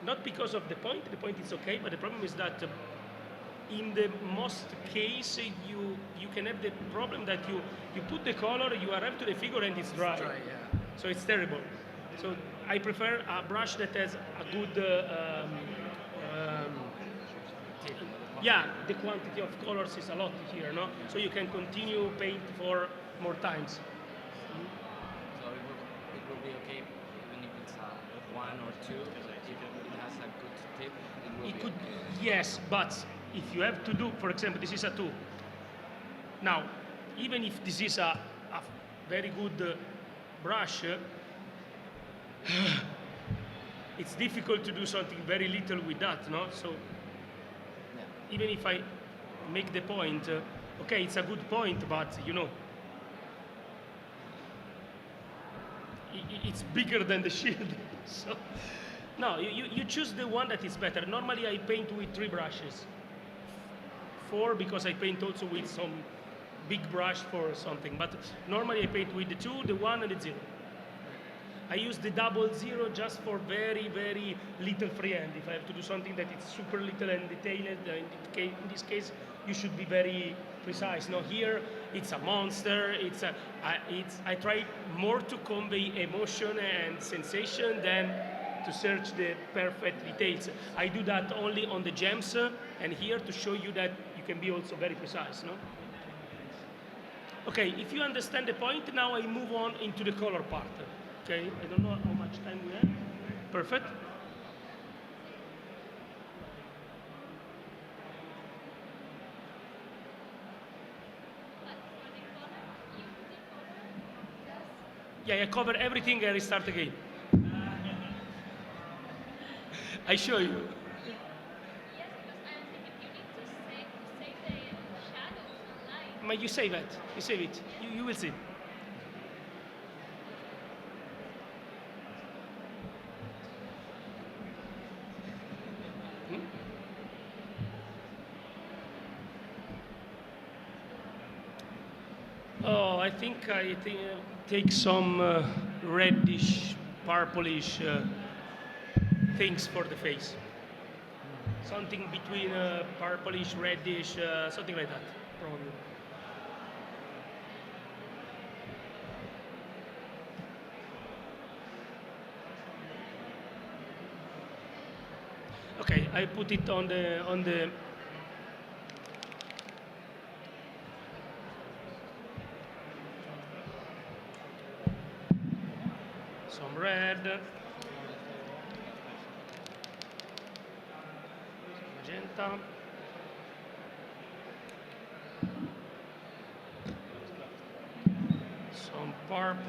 not because of the point is okay, but the problem is that in the most case, you can have the problem that you put the color, you arrive to the figure and it's dry. Yeah. So it's terrible. So I prefer a brush that has a good, yeah, the quantity of colors is a lot here, no? So you can continue paint for more times. So it will be okay even if it's a 1 or 2. If it has a good tip, it will It be could, okay. yes, but if you have to do, for example, this is a 2. Now, even if this is a very good brush, it's difficult to do something very little with that, no? So Yeah. even if I make the point, okay, it's a good point, but you know, it's bigger than the shield. So no, you choose the one that is better. Normally I paint with 3 brushes. 4 because I paint also with some big brush for something, but normally I paint with the 2, the 1 and the 0. I use the double 0 just for very, very little freehand. If I have to do something that is super little and detailed, in this case, you should be very precise. Now here, it's a monster. I try more to convey emotion and sensation than to search the perfect details. I do that only on the gems, and here to show you that you can be also very precise, no? Okay, if you understand the point, now I move on into the color part. Okay, I don't know how much time we have. Perfect. Yeah, I cover everything and I start again. I show you. Yes, because I'm thinking you need to save the shadows and light. But you save it. You save it. You will see. Oh, I think take some reddish, purplish things for the face. Something between purplish, reddish, something like that, probably. Okay, I put it on the some red, magenta, some purple.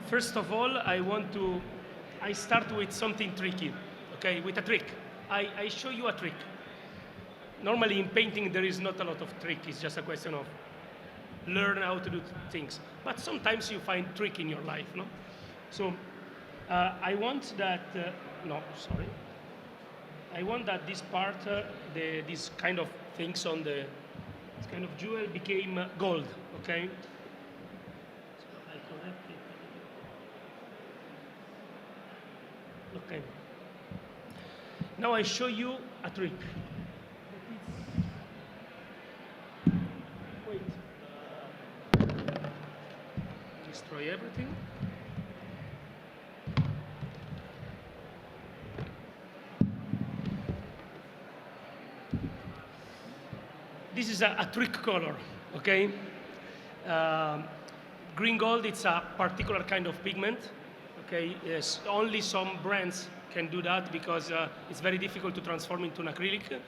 First of all, I start with something tricky, okay, with a trick. I show you a trick. Normally in painting there is not a lot of trick, it's just a question of learn how to do things. But sometimes you find trick in your life, no? So I want that, I want that this part, this kind of things on this kind of jewel became gold, okay? So I correct it. Okay. Now I show you a trick. Wait. Destroy everything. This is a trick color, okay? Green gold, it's a particular kind of pigment, okay? Yes, only some brands can do that because it's very difficult to transform into an acrylic.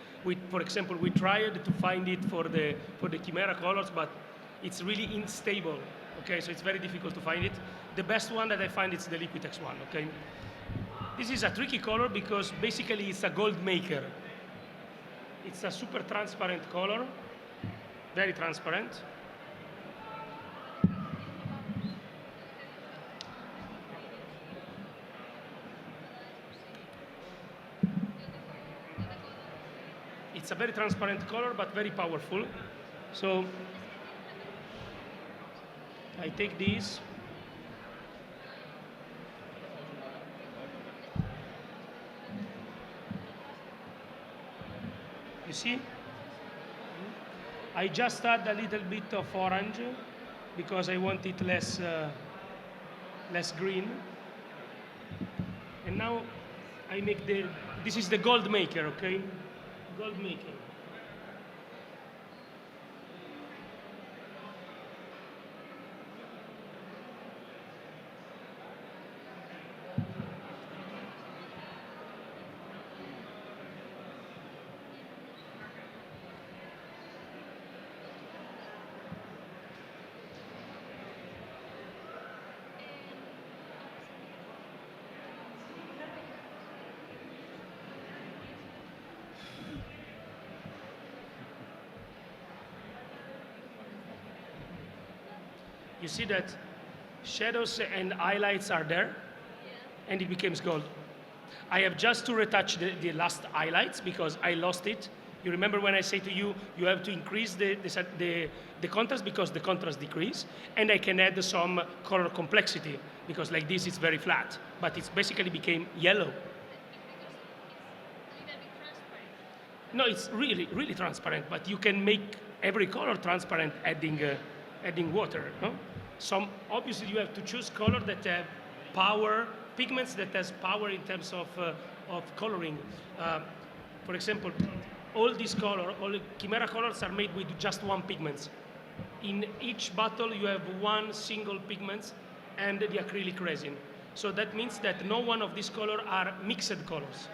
For example, we tried to find it for the Kimera colors, but it's really unstable, okay? So it's very difficult to find it. The best one that I find is the Liquitex one, okay? This is a tricky color because basically it's a gold maker. It's a super transparent color, very transparent. It's a very transparent color, but very powerful. So I take this. You see? I just add a little bit of orange because I want it less green. And now I make this is the gold maker, okay? Gold maker. You see that shadows and highlights are there, and it becomes gold. I have just to retouch the last highlights because I lost it. You remember when I say to you, you have to increase the contrast because the contrast decrease, and I can add some color complexity because like this it's very flat, but it's basically became yellow. No, it's really, really transparent, but you can make every color transparent adding water. No? Obviously you have to choose color that have power, pigments that has power in terms of coloring. For example, all these color, all the Kimera colors are made with just one pigment. In each bottle you have one single pigment and the acrylic resin. So that means that no one of these colors are mixed colors.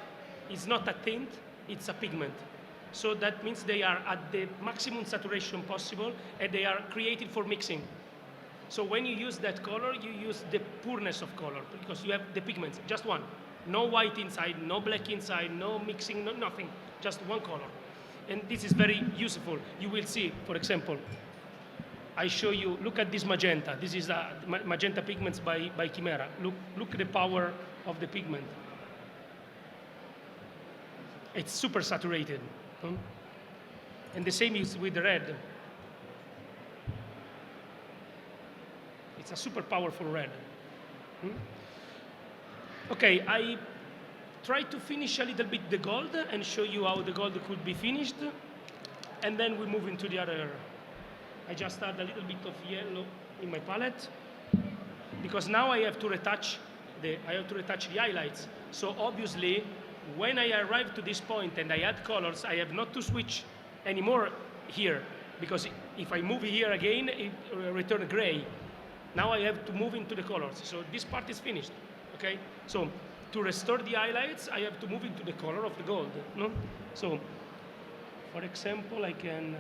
It's not a tint, it's a pigment. So that means they are at the maximum saturation possible and they are created for mixing. So when you use that color, you use the pureness of color because you have the pigments, just one. No white inside, no black inside, no mixing, nothing, just one color. And this is very useful. You will see, for example, I show you, look at this magenta. This is magenta pigments by Kimera. Look at the power of the pigment. It's super saturated. And the same is with the red. It's a super powerful red. Okay, I try to finish a little bit the gold and show you how the gold could be finished. And then we move into the other. I just add a little bit of yellow in my palette because now I have to retouch the highlights. So obviously, when I arrive to this point and I add colors, I have not to switch anymore here because if I move here again, it returns gray. Now I have to move into the colors. So this part is finished, okay? So to restore the highlights, I have to move into the color of the gold, no? So for example, I can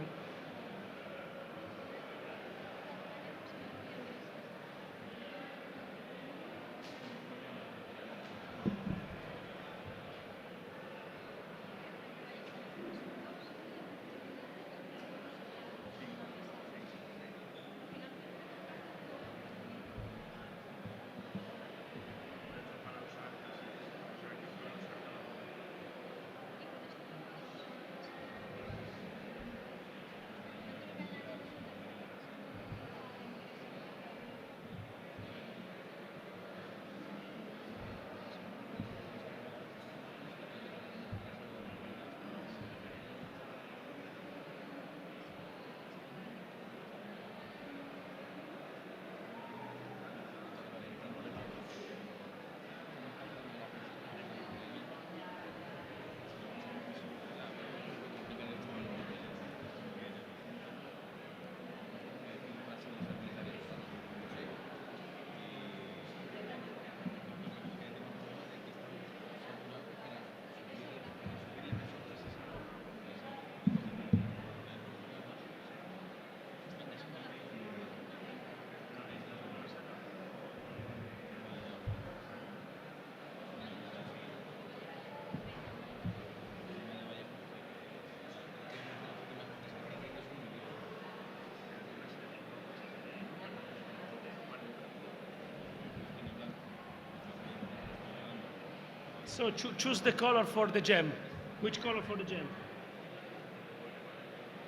So choose the color for the gem. Which color for the gem?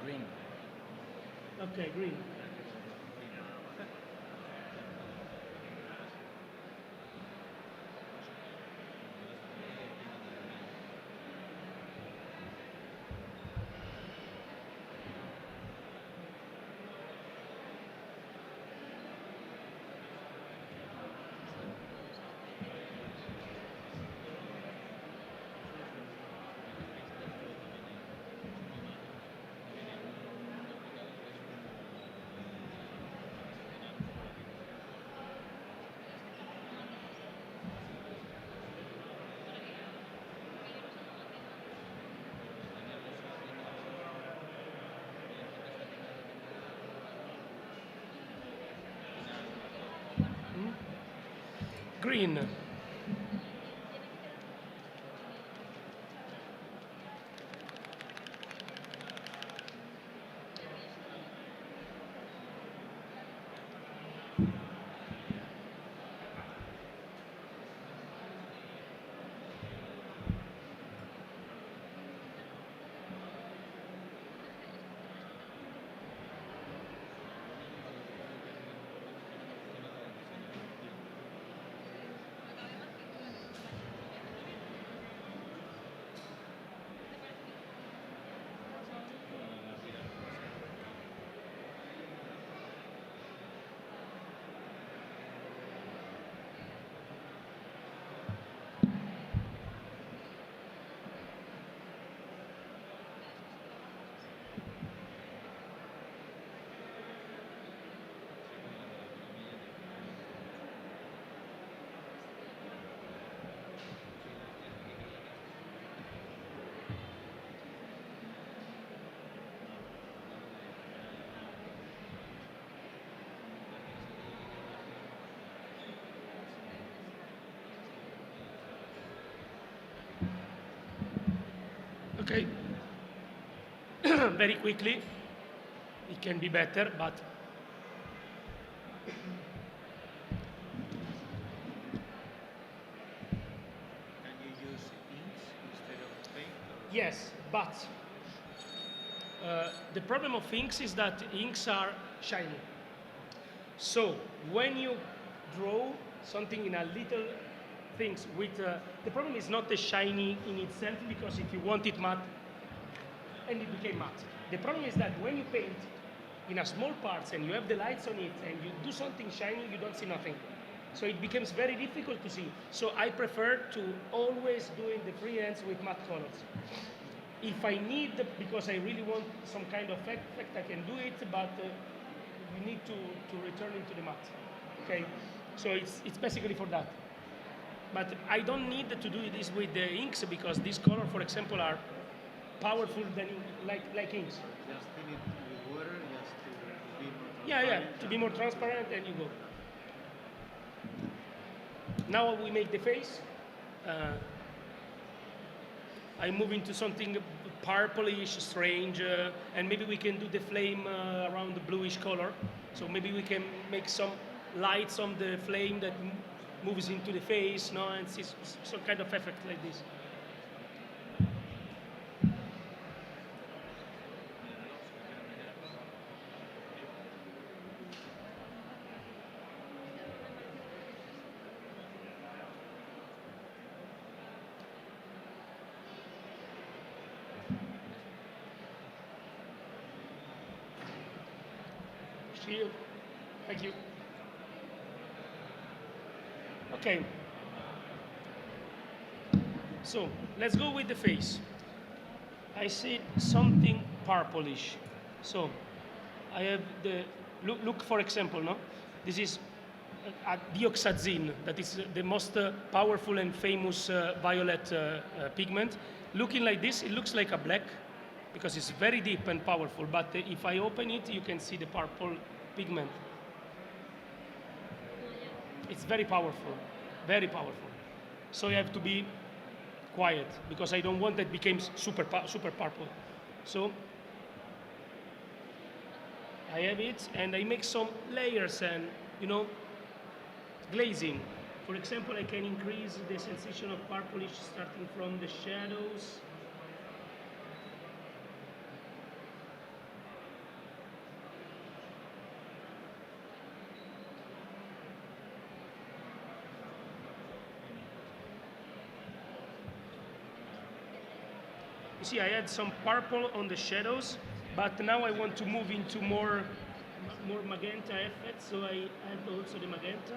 Green. Okay, green. Green. Okay. Very quickly. It can be better, but Can you use inks instead of paint? yes, but the problem of inks is that inks are shiny. So when you draw something in a little things with the problem is not the shiny in itself, because if you want it matte, and it became matte. The problem is that when you paint in a small parts and you have the lights on it and you do something shiny, you don't see nothing. So it becomes very difficult to see. So I prefer to always doing the freehands with matte colors. If I need, because I really want some kind of effect, I can do it, but you need to return it to the matte. Okay, so it's basically for that. But I don't need to do this with the inks, because these colors, for example, are powerful than like inks. Just fill it with water, just to be more Yeah, transparent. to be more transparent, and you go. Now we make the face. I move into something purplish, strange, and maybe we can do the flame around the bluish color. So maybe we can make some lights on the flame that moves into the face, no, and see some kind of effect like this. Shield. Thank you. Okay. So let's go with the face. I see something purplish. So I have the look for example, no? This is a dioxazine, that is the most powerful and famous violet pigment. Looking like this, it looks like a black because it's very deep and powerful. But if I open it, you can see the purple pigment. It's very powerful, very powerful. So you have to be quiet because I don't want that becomes super purple. So I have it, and I make some layers and glazing. For example, I can increase the sensation of purplish starting from the shadows. see, I had some purple on the shadows, but now I want to move into more magenta effect, so I add also the magenta.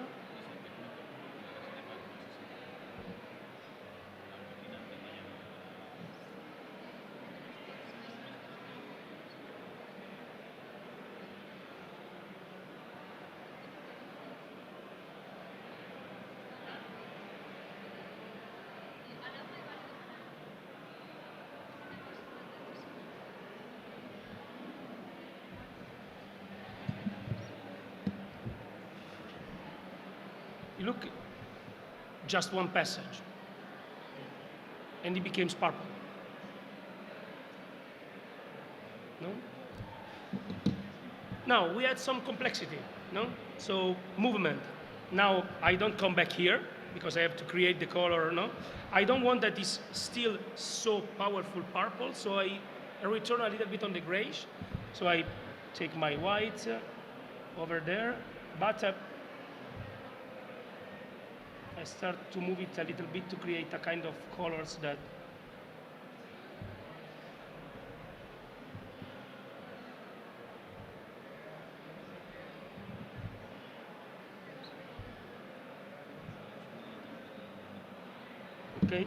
You look, just one passage, and it becomes purple. No? Now, we had some complexity, no? So, movement. Now, I don't come back here, because I have to create the color, no? I don't want that it's still so powerful purple, so I return a little bit on the grayish. So I take my white over there, but I start to move it a little bit to create a kind of colors that okay.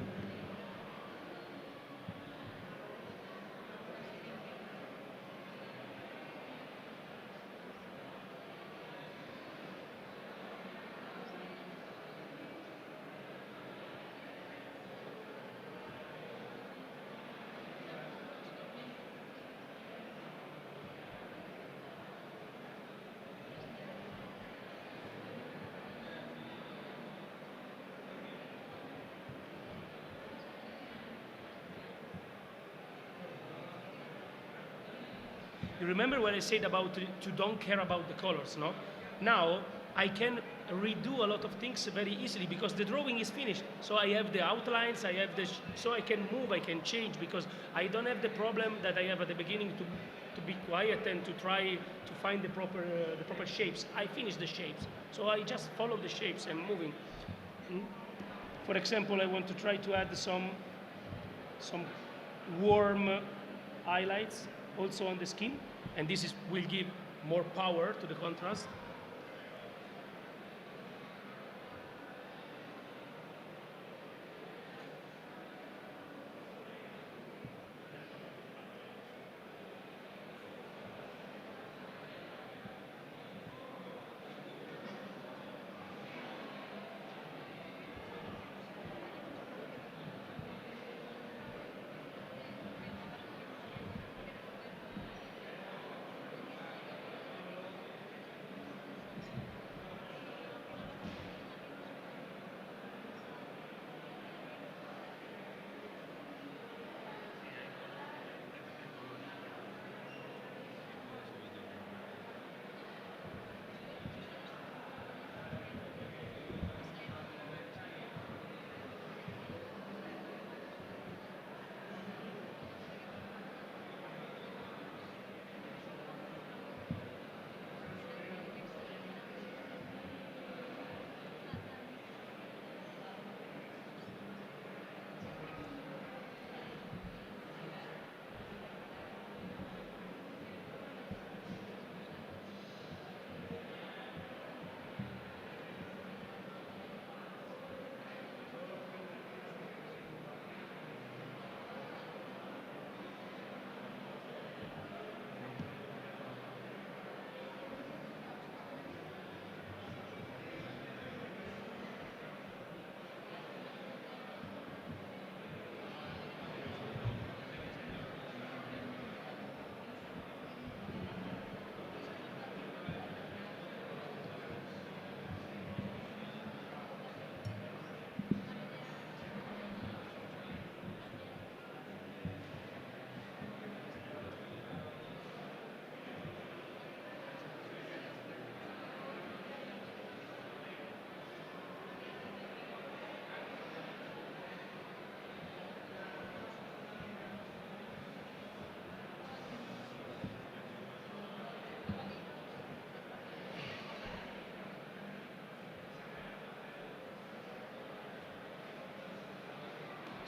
You remember what I said about to don't care about the colors, no? Now I can redo a lot of things very easily because the drawing is finished. So I have the outlines, I have the so I can move, I can change because I don't have the problem that I have at the beginning to be quiet and to try to find the proper shapes. I finish the shapes, so I just follow the shapes and moving. For example, I want to try to add some warm highlights also on the skin, and this will give more power to the contrast.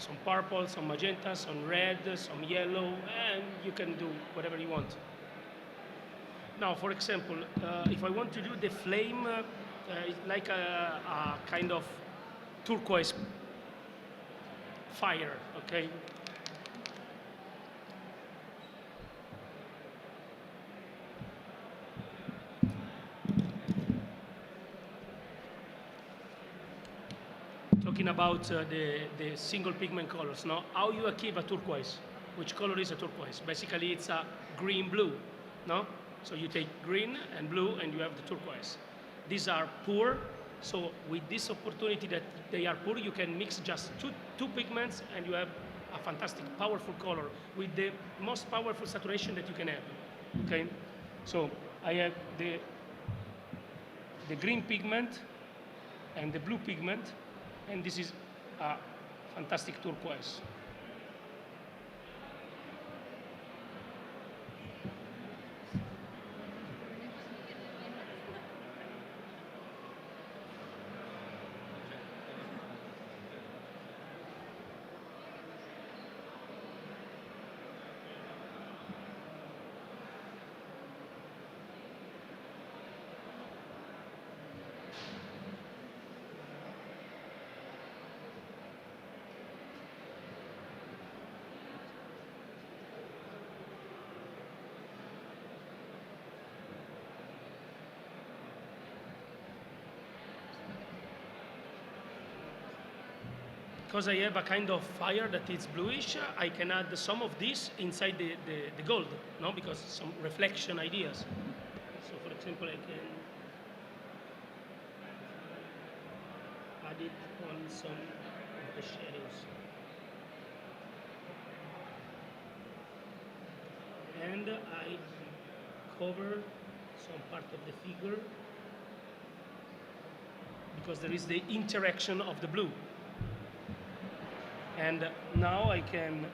some purple, some magenta, some red, some yellow, and you can do whatever you want. Now, for example, if I want to do the flame, like a kind of turquoise fire, okay? Talking about the single pigment colors. Now, how you achieve a turquoise? Which color is a turquoise? Basically, it's a green-blue, no? So you take green and blue, and you have the turquoise. These are poor, so with this opportunity that they are poor, you can mix just two pigments, and you have a fantastic, powerful color with the most powerful saturation that you can have, okay? So I have the green pigment and the blue pigment, and this is a fantastic turquoise. Because I have a kind of fire that is bluish, I can add some of this inside the gold, no? Because some reflection ideas. So for example, I can add it on some of the shadows. And I cover some part of the figure because there is the interaction of the blue. And now I can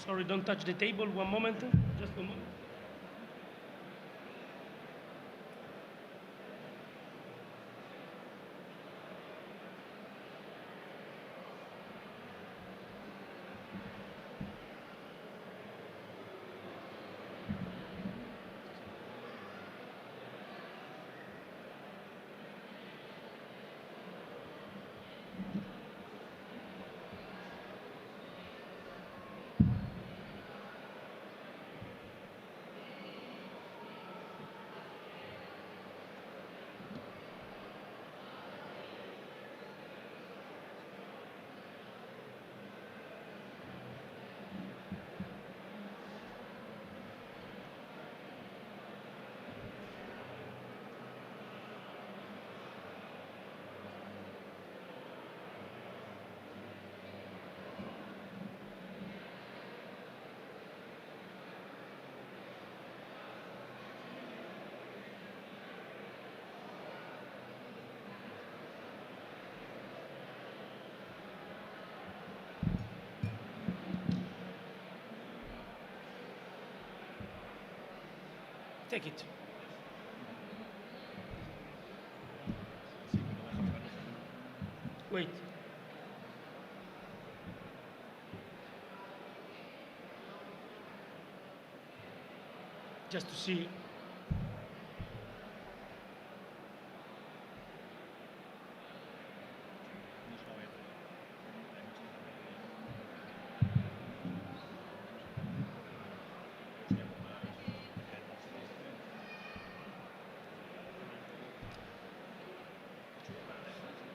Sorry, don't touch the table. One moment. Just one moment. Take it. Wait. Just to see.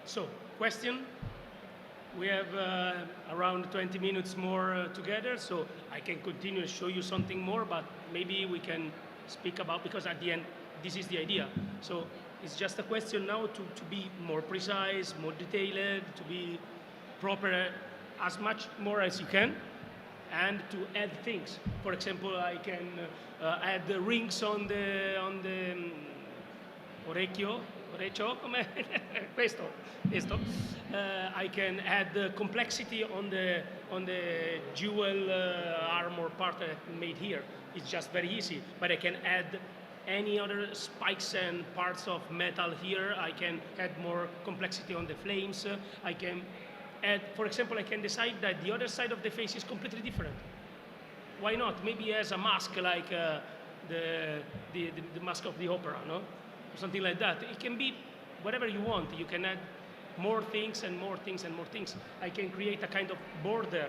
So, question? We have around 20 minutes more together, so I can continue to show you something more, but maybe we can speak about, because at the end, this is the idea. So it's just a question now to be more precise, more detailed, to be proper as much more as you can, and to add things. For example, I can add the rings on the orecchio, come questo. I can add the complexity on the jewel armor part made here. It's just very easy, but I can add any other spikes and parts of metal here. I can add more complexity on the flames. I can add, for example, I can decide that the other side of the face is completely different. Why not? Maybe as a mask, like the mask of the opera, no? Or something like that. It can be whatever you want. You can add more things and more things and more things. I can create a kind of border.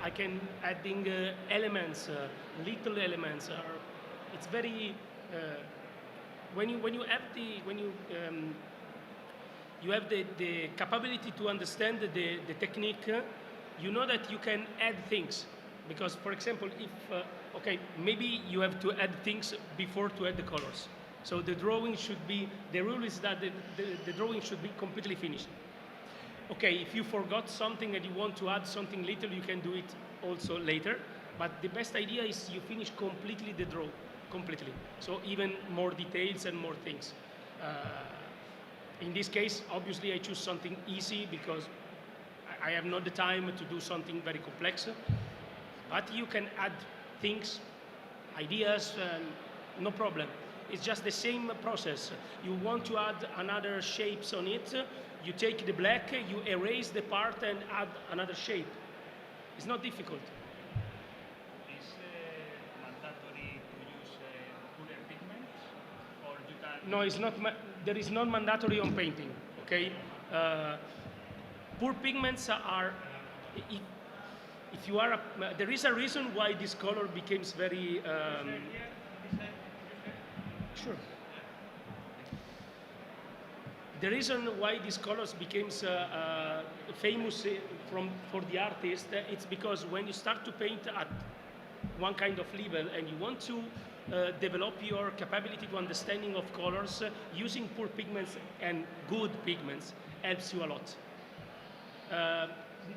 I can adding elements, little elements. It's very when you have the capability to understand the technique. You know that you can add things, because, for example, if okay, maybe you have to add things before to add the colors. So the drawing should be, the rule is that the drawing should be completely finished. Okay, if you forgot something and you want to add something little, you can do it also later. But the best idea is you finish completely the draw, completely. So even more details and more things. In this case, obviously I choose something easy because I have not the time to do something very complex. But you can add things, ideas, no problem. It's just the same process. You want to add another shapes on it, you take the black, you erase the part and add another shape. It's not difficult. Is mandatory to use cooler pigments, or you can? No, it's not. There is not mandatory on painting. Okay, poor pigments are. If you are, there is a reason why this color becomes very. Sure. The reason why these colors became famous for the artist, it's because when you start to paint at one kind of level and you want to develop your capability to understanding of colors, using poor pigments and good pigments helps you a lot.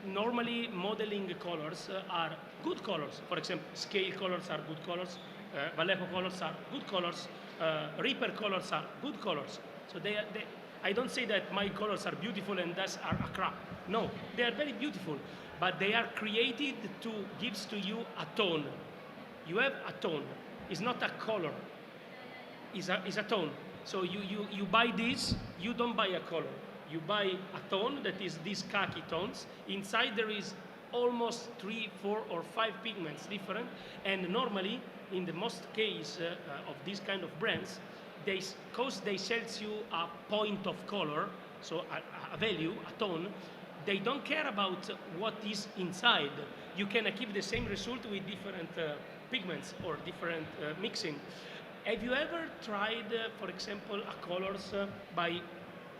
Normally, modeling colors are good colors. For example, scale colors are good colors. Vallejo colors are good colors. Reaper colors are good colors. So I don't say that my colors are beautiful and thus are a crap. No, they are very beautiful, but they are created to gives to you a tone. You have a tone. It's not a color. It's a tone. So you buy this, you don't buy a color. You buy a tone that is these khaki tones. Inside there is almost 3, 4, or 5 pigments different. And normally, in the most case of these kind of brands, because they sell you a point of color, so a value, a tone, they don't care about what is inside. You can achieve the same result with different pigments or different mixing. Have you ever tried, for example, a colors by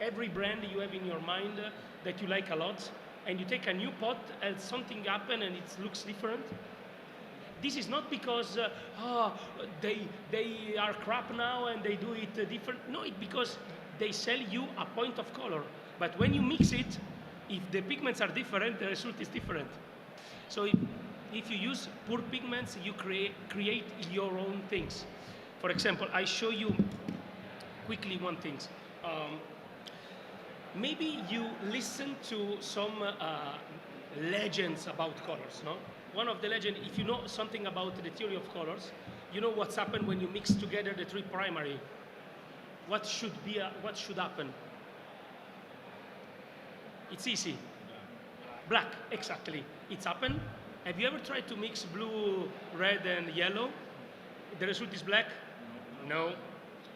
every brand you have in your mind that you like a lot, and you take a new pot and something happen and it looks different? This is not because they are crap now and they do it different. No, it's because they sell you a point of color. But when you mix it, if the pigments are different, the result is different. So if you use poor pigments, you create your own things. For example, I show you quickly one thing. Maybe you listen to some legends about colors, no? One of the legends, if you know something about the theory of colors, you know what's happened when you mix together the 3 primary. What should happen? It's easy. Black, exactly. It's happened. Have you ever tried to mix blue, red, and yellow? The result is black? No.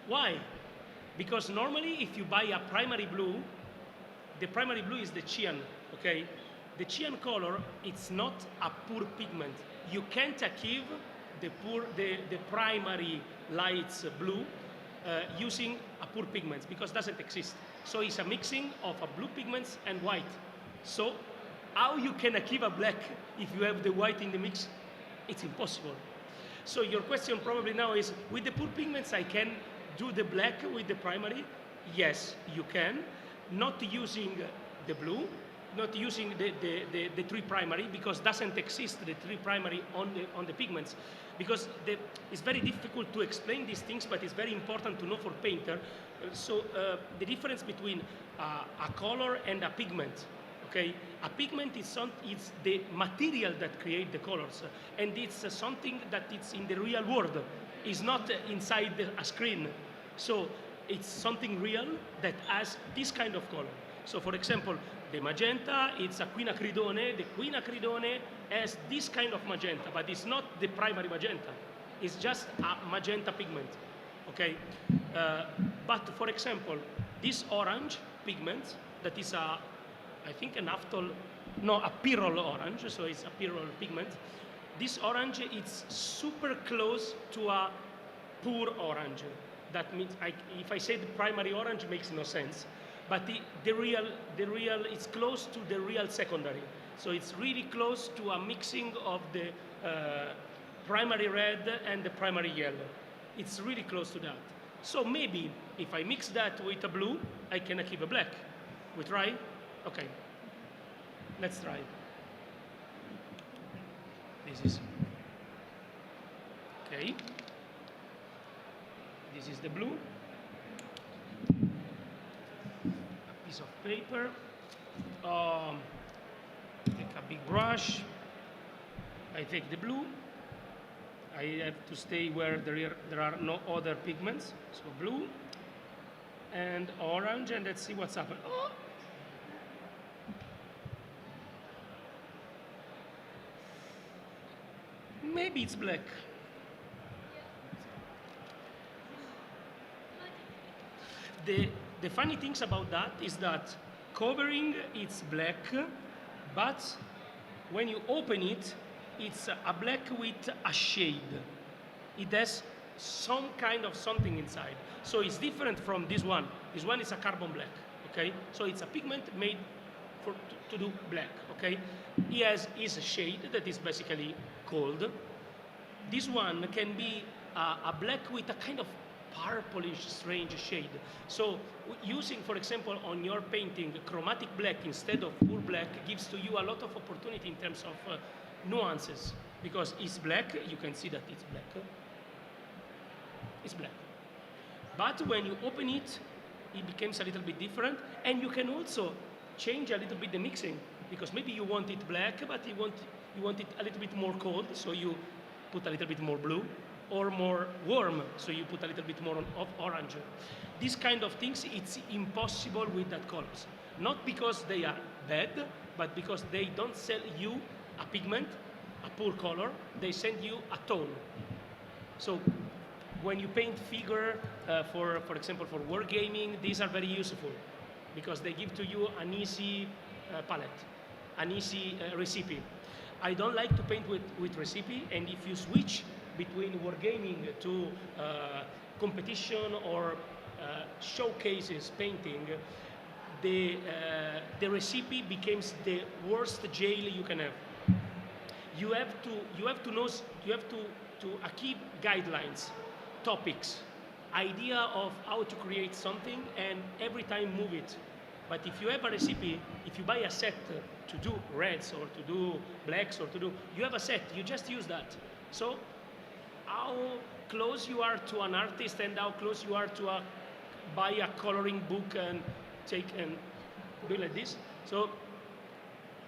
Why? Because normally if you buy a primary blue, the primary blue is the cyan, okay? The cyan color, it's not a poor pigment. You can't achieve the primary lights blue using a poor pigment because it doesn't exist. So it's a mixing of a blue pigments and white. So how you can achieve a black if you have the white in the mix? It's impossible. So your question probably now is, with the poor pigments I can do the black with the primary? Yes, you can. Not using the blue, not using the 3 primary, because doesn't exist the 3 primary on the pigments. Because it's very difficult to explain these things, but it's very important to know for painter. So the difference between a color and a pigment. Okay, a pigment is the material that creates the colors, and it's something that it's in the real world. It's not inside a screen. So it's something real that has this kind of color. So for example, the magenta, it's a quinacridone. The quinacridone has this kind of magenta, but it's not the primary magenta. It's just a magenta pigment, okay? But for example, this orange pigment, that is I think a pyrrole orange, so it's a pyrrole pigment. This orange, it's super close to a poor orange. That means, if I say the primary orange, it makes no sense. But the real, it's close to the real secondary. So it's really close to a mixing of the primary red and the primary yellow. It's really close to that. So maybe if I mix that with a blue, I can achieve a black. We try? Okay. Let's try. This is, okay. This is the blue. A piece of paper. Take a big brush. I take the blue. I have to stay where there are no other pigments. So blue and orange, and let's see what's happened. Oh. Maybe it's black. The funny things about that is that covering it's black, but when you open it, it's a black with a shade. It has some kind of something inside. So it's different from this one. This one is a carbon black, okay? So it's a pigment made to do black, okay? It has a shade that is basically cold. This one can be a black with a kind of purplish, strange shade. So using, for example, on your painting, chromatic black instead of pure black gives to you a lot of opportunity in terms of nuances. Because it's black, you can see that it's black. It's black. But when you open it, it becomes a little bit different, and you can also change a little bit the mixing, because maybe you want it black, but you want it a little bit more cold, so you put a little bit more blue, or more warm, so you put a little bit more of orange. These kind of things, it's impossible with that colors. Not because they are bad, but because they don't sell you a pigment, a poor color, they send you a tone. So when you paint figure, for example, for wargaming, these are very useful because they give to you an easy palette, an easy recipe. I don't like to paint with recipe, and if you switch between wargaming to competition or showcases painting, the recipe becomes the worst jail you can have. You have to know, you have to keep guidelines, topics, idea of how to create something, and every time move it. But if you have a recipe, if you buy a set to do reds or to do blacks or to do, you have a set, you just use that. So how close you are to an artist and how close you are to buy a coloring book and take and do like this. So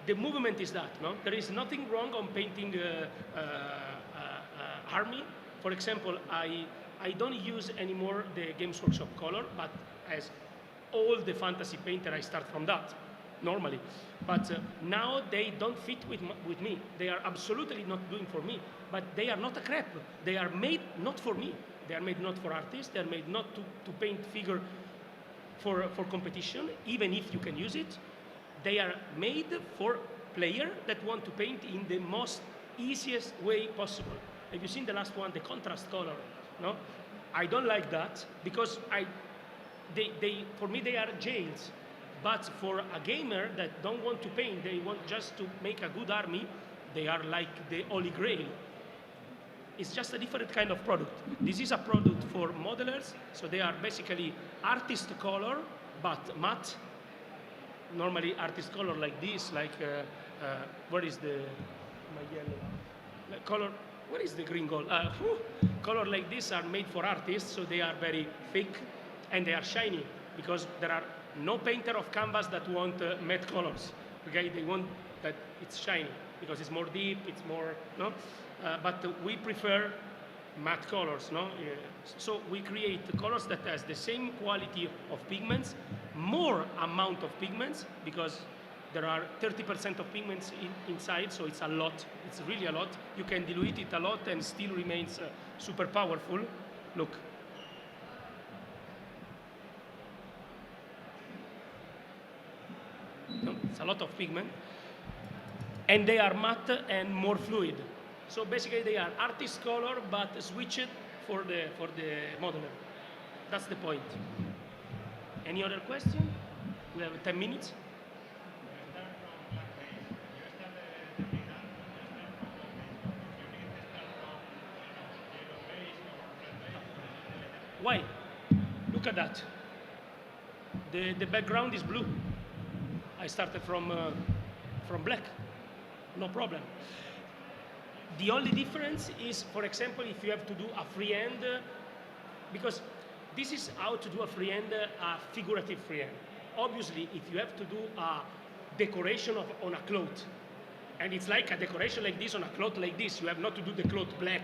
the movement is that, no? There is nothing wrong on painting army. For example, I don't use anymore the Games Workshop color, but as all the fantasy painter, I start from that, normally. But now they don't fit with me. They are absolutely not doing for me, but they are not a crap. They are made not for me. They are made not for artists. They are made not to paint figure for competition, even if you can use it. They are made for player that want to paint in the most easiest way possible. Have you seen the last one, the contrast color? No, I don't like that because for me they are jails. But for a gamer that don't want to paint, they want just to make a good army, they are like the Holy Grail. It's just a different kind of product. This is a product for modelers, so they are basically artist color, but matte. Normally artist color like this, like, what is my yellow? Color, what is the green gold? Color like this are made for artists, so they are very thick and they are shiny because there are no painter of canvas that want matte colors. Okay, they want that it's shiny because it's more deep, it's more, no? But we prefer matte colors, no? So we create colors that has the same quality of pigments, more amount of pigments, because there are 30% of pigments inside, so it's a lot. It's really a lot. You can dilute it a lot and still remains super powerful. Look. No, it's a lot of pigment. And they are matte and more fluid. So basically they are artist color, but switched for the modeler. That's the point. Any other question? We have 10 minutes. Why? Look at that. The background is blue. I started from black. No problem. The only difference is, for example, if you have to do a freehand, because this is how to do a freehand, a figurative freehand. Obviously, if you have to do a decoration on a cloth, and it's like a decoration like this on a cloth like this, you have not to do the cloth black.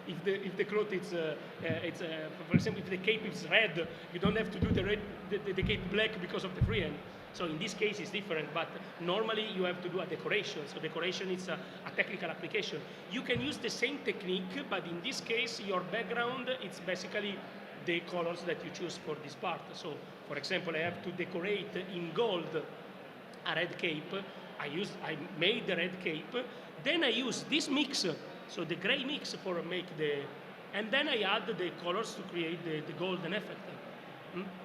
If the cloth is, for example, if the cape is red, you don't have to do the cape black because of the freehand. So in this case, it's different, but normally you have to do a decoration. So decoration is a technical application. You can use the same technique, but in this case, your background, it's basically the colors that you choose for this part. So, for example, I have to decorate in gold a red cape. I made the red cape. Then I use this mix, so the gray mix for make and then I add the colors to create the golden effect.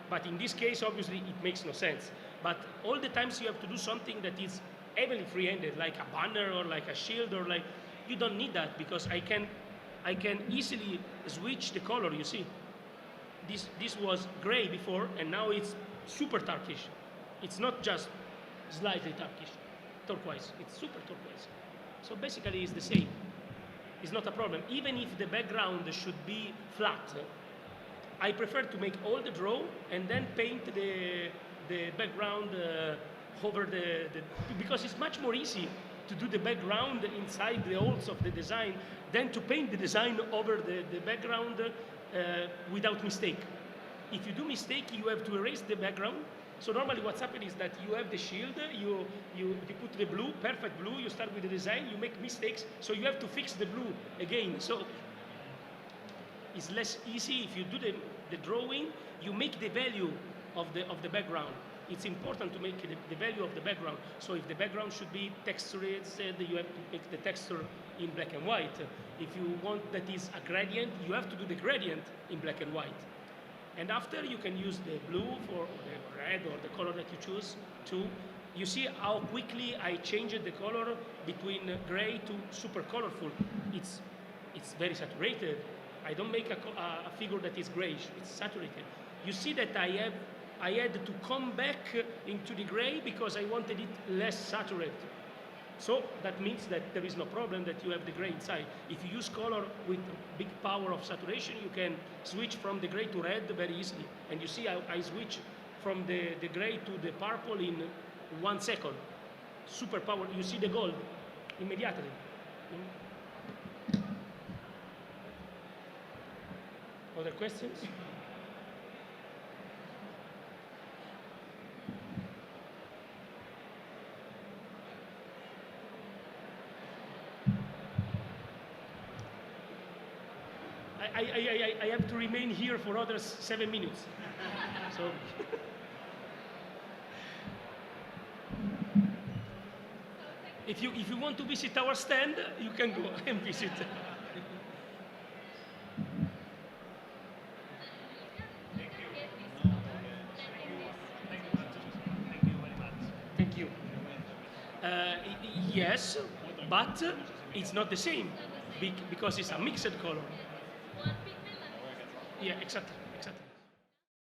But in this case, obviously, it makes no sense. But all the times you have to do something that is heavily free-handed, like a banner or like a shield or like, you don't need that because I can easily switch the color, you see. This was gray before and now it's super Turkish. It's not just slightly Turkish, turquoise, it's super turquoise. So basically it's the same. It's not a problem. Even if the background should be flat, I prefer to make all the draw and then paint the background over because it's much more easy to do the background inside the holes of the design than to paint the design over the background without mistake. If you do mistake, you have to erase the background. So normally what's happening is that you have the shield, you put the blue, perfect blue, you start with the design, you make mistakes, so you have to fix the blue again. So it's less easy if you do the drawing, you make the value of the background. It's important to make the value of the background. So if the background should be textured, you have to make the texture in black and white. If you want that is a gradient, you have to do the gradient in black and white. And after you can use the blue for the red or the color that you choose to. You see how quickly I changed the color between gray to super colorful. It's very saturated. I don't make a figure that is grayish, it's saturated. You see that I had to come back into the gray because I wanted it less saturated. So that means that there is no problem that you have the gray inside. If you use color with big power of saturation, you can switch from the gray to red very easily. And you see I switch from the gray to the purple in 1 second. Super power, you see the gold immediately. Other questions? I have to remain here for other 7 minutes. So if you want to visit our stand, you can go and visit. Thank you. Yes, but it's not the same because it's a mixed color. Yeah, exactly.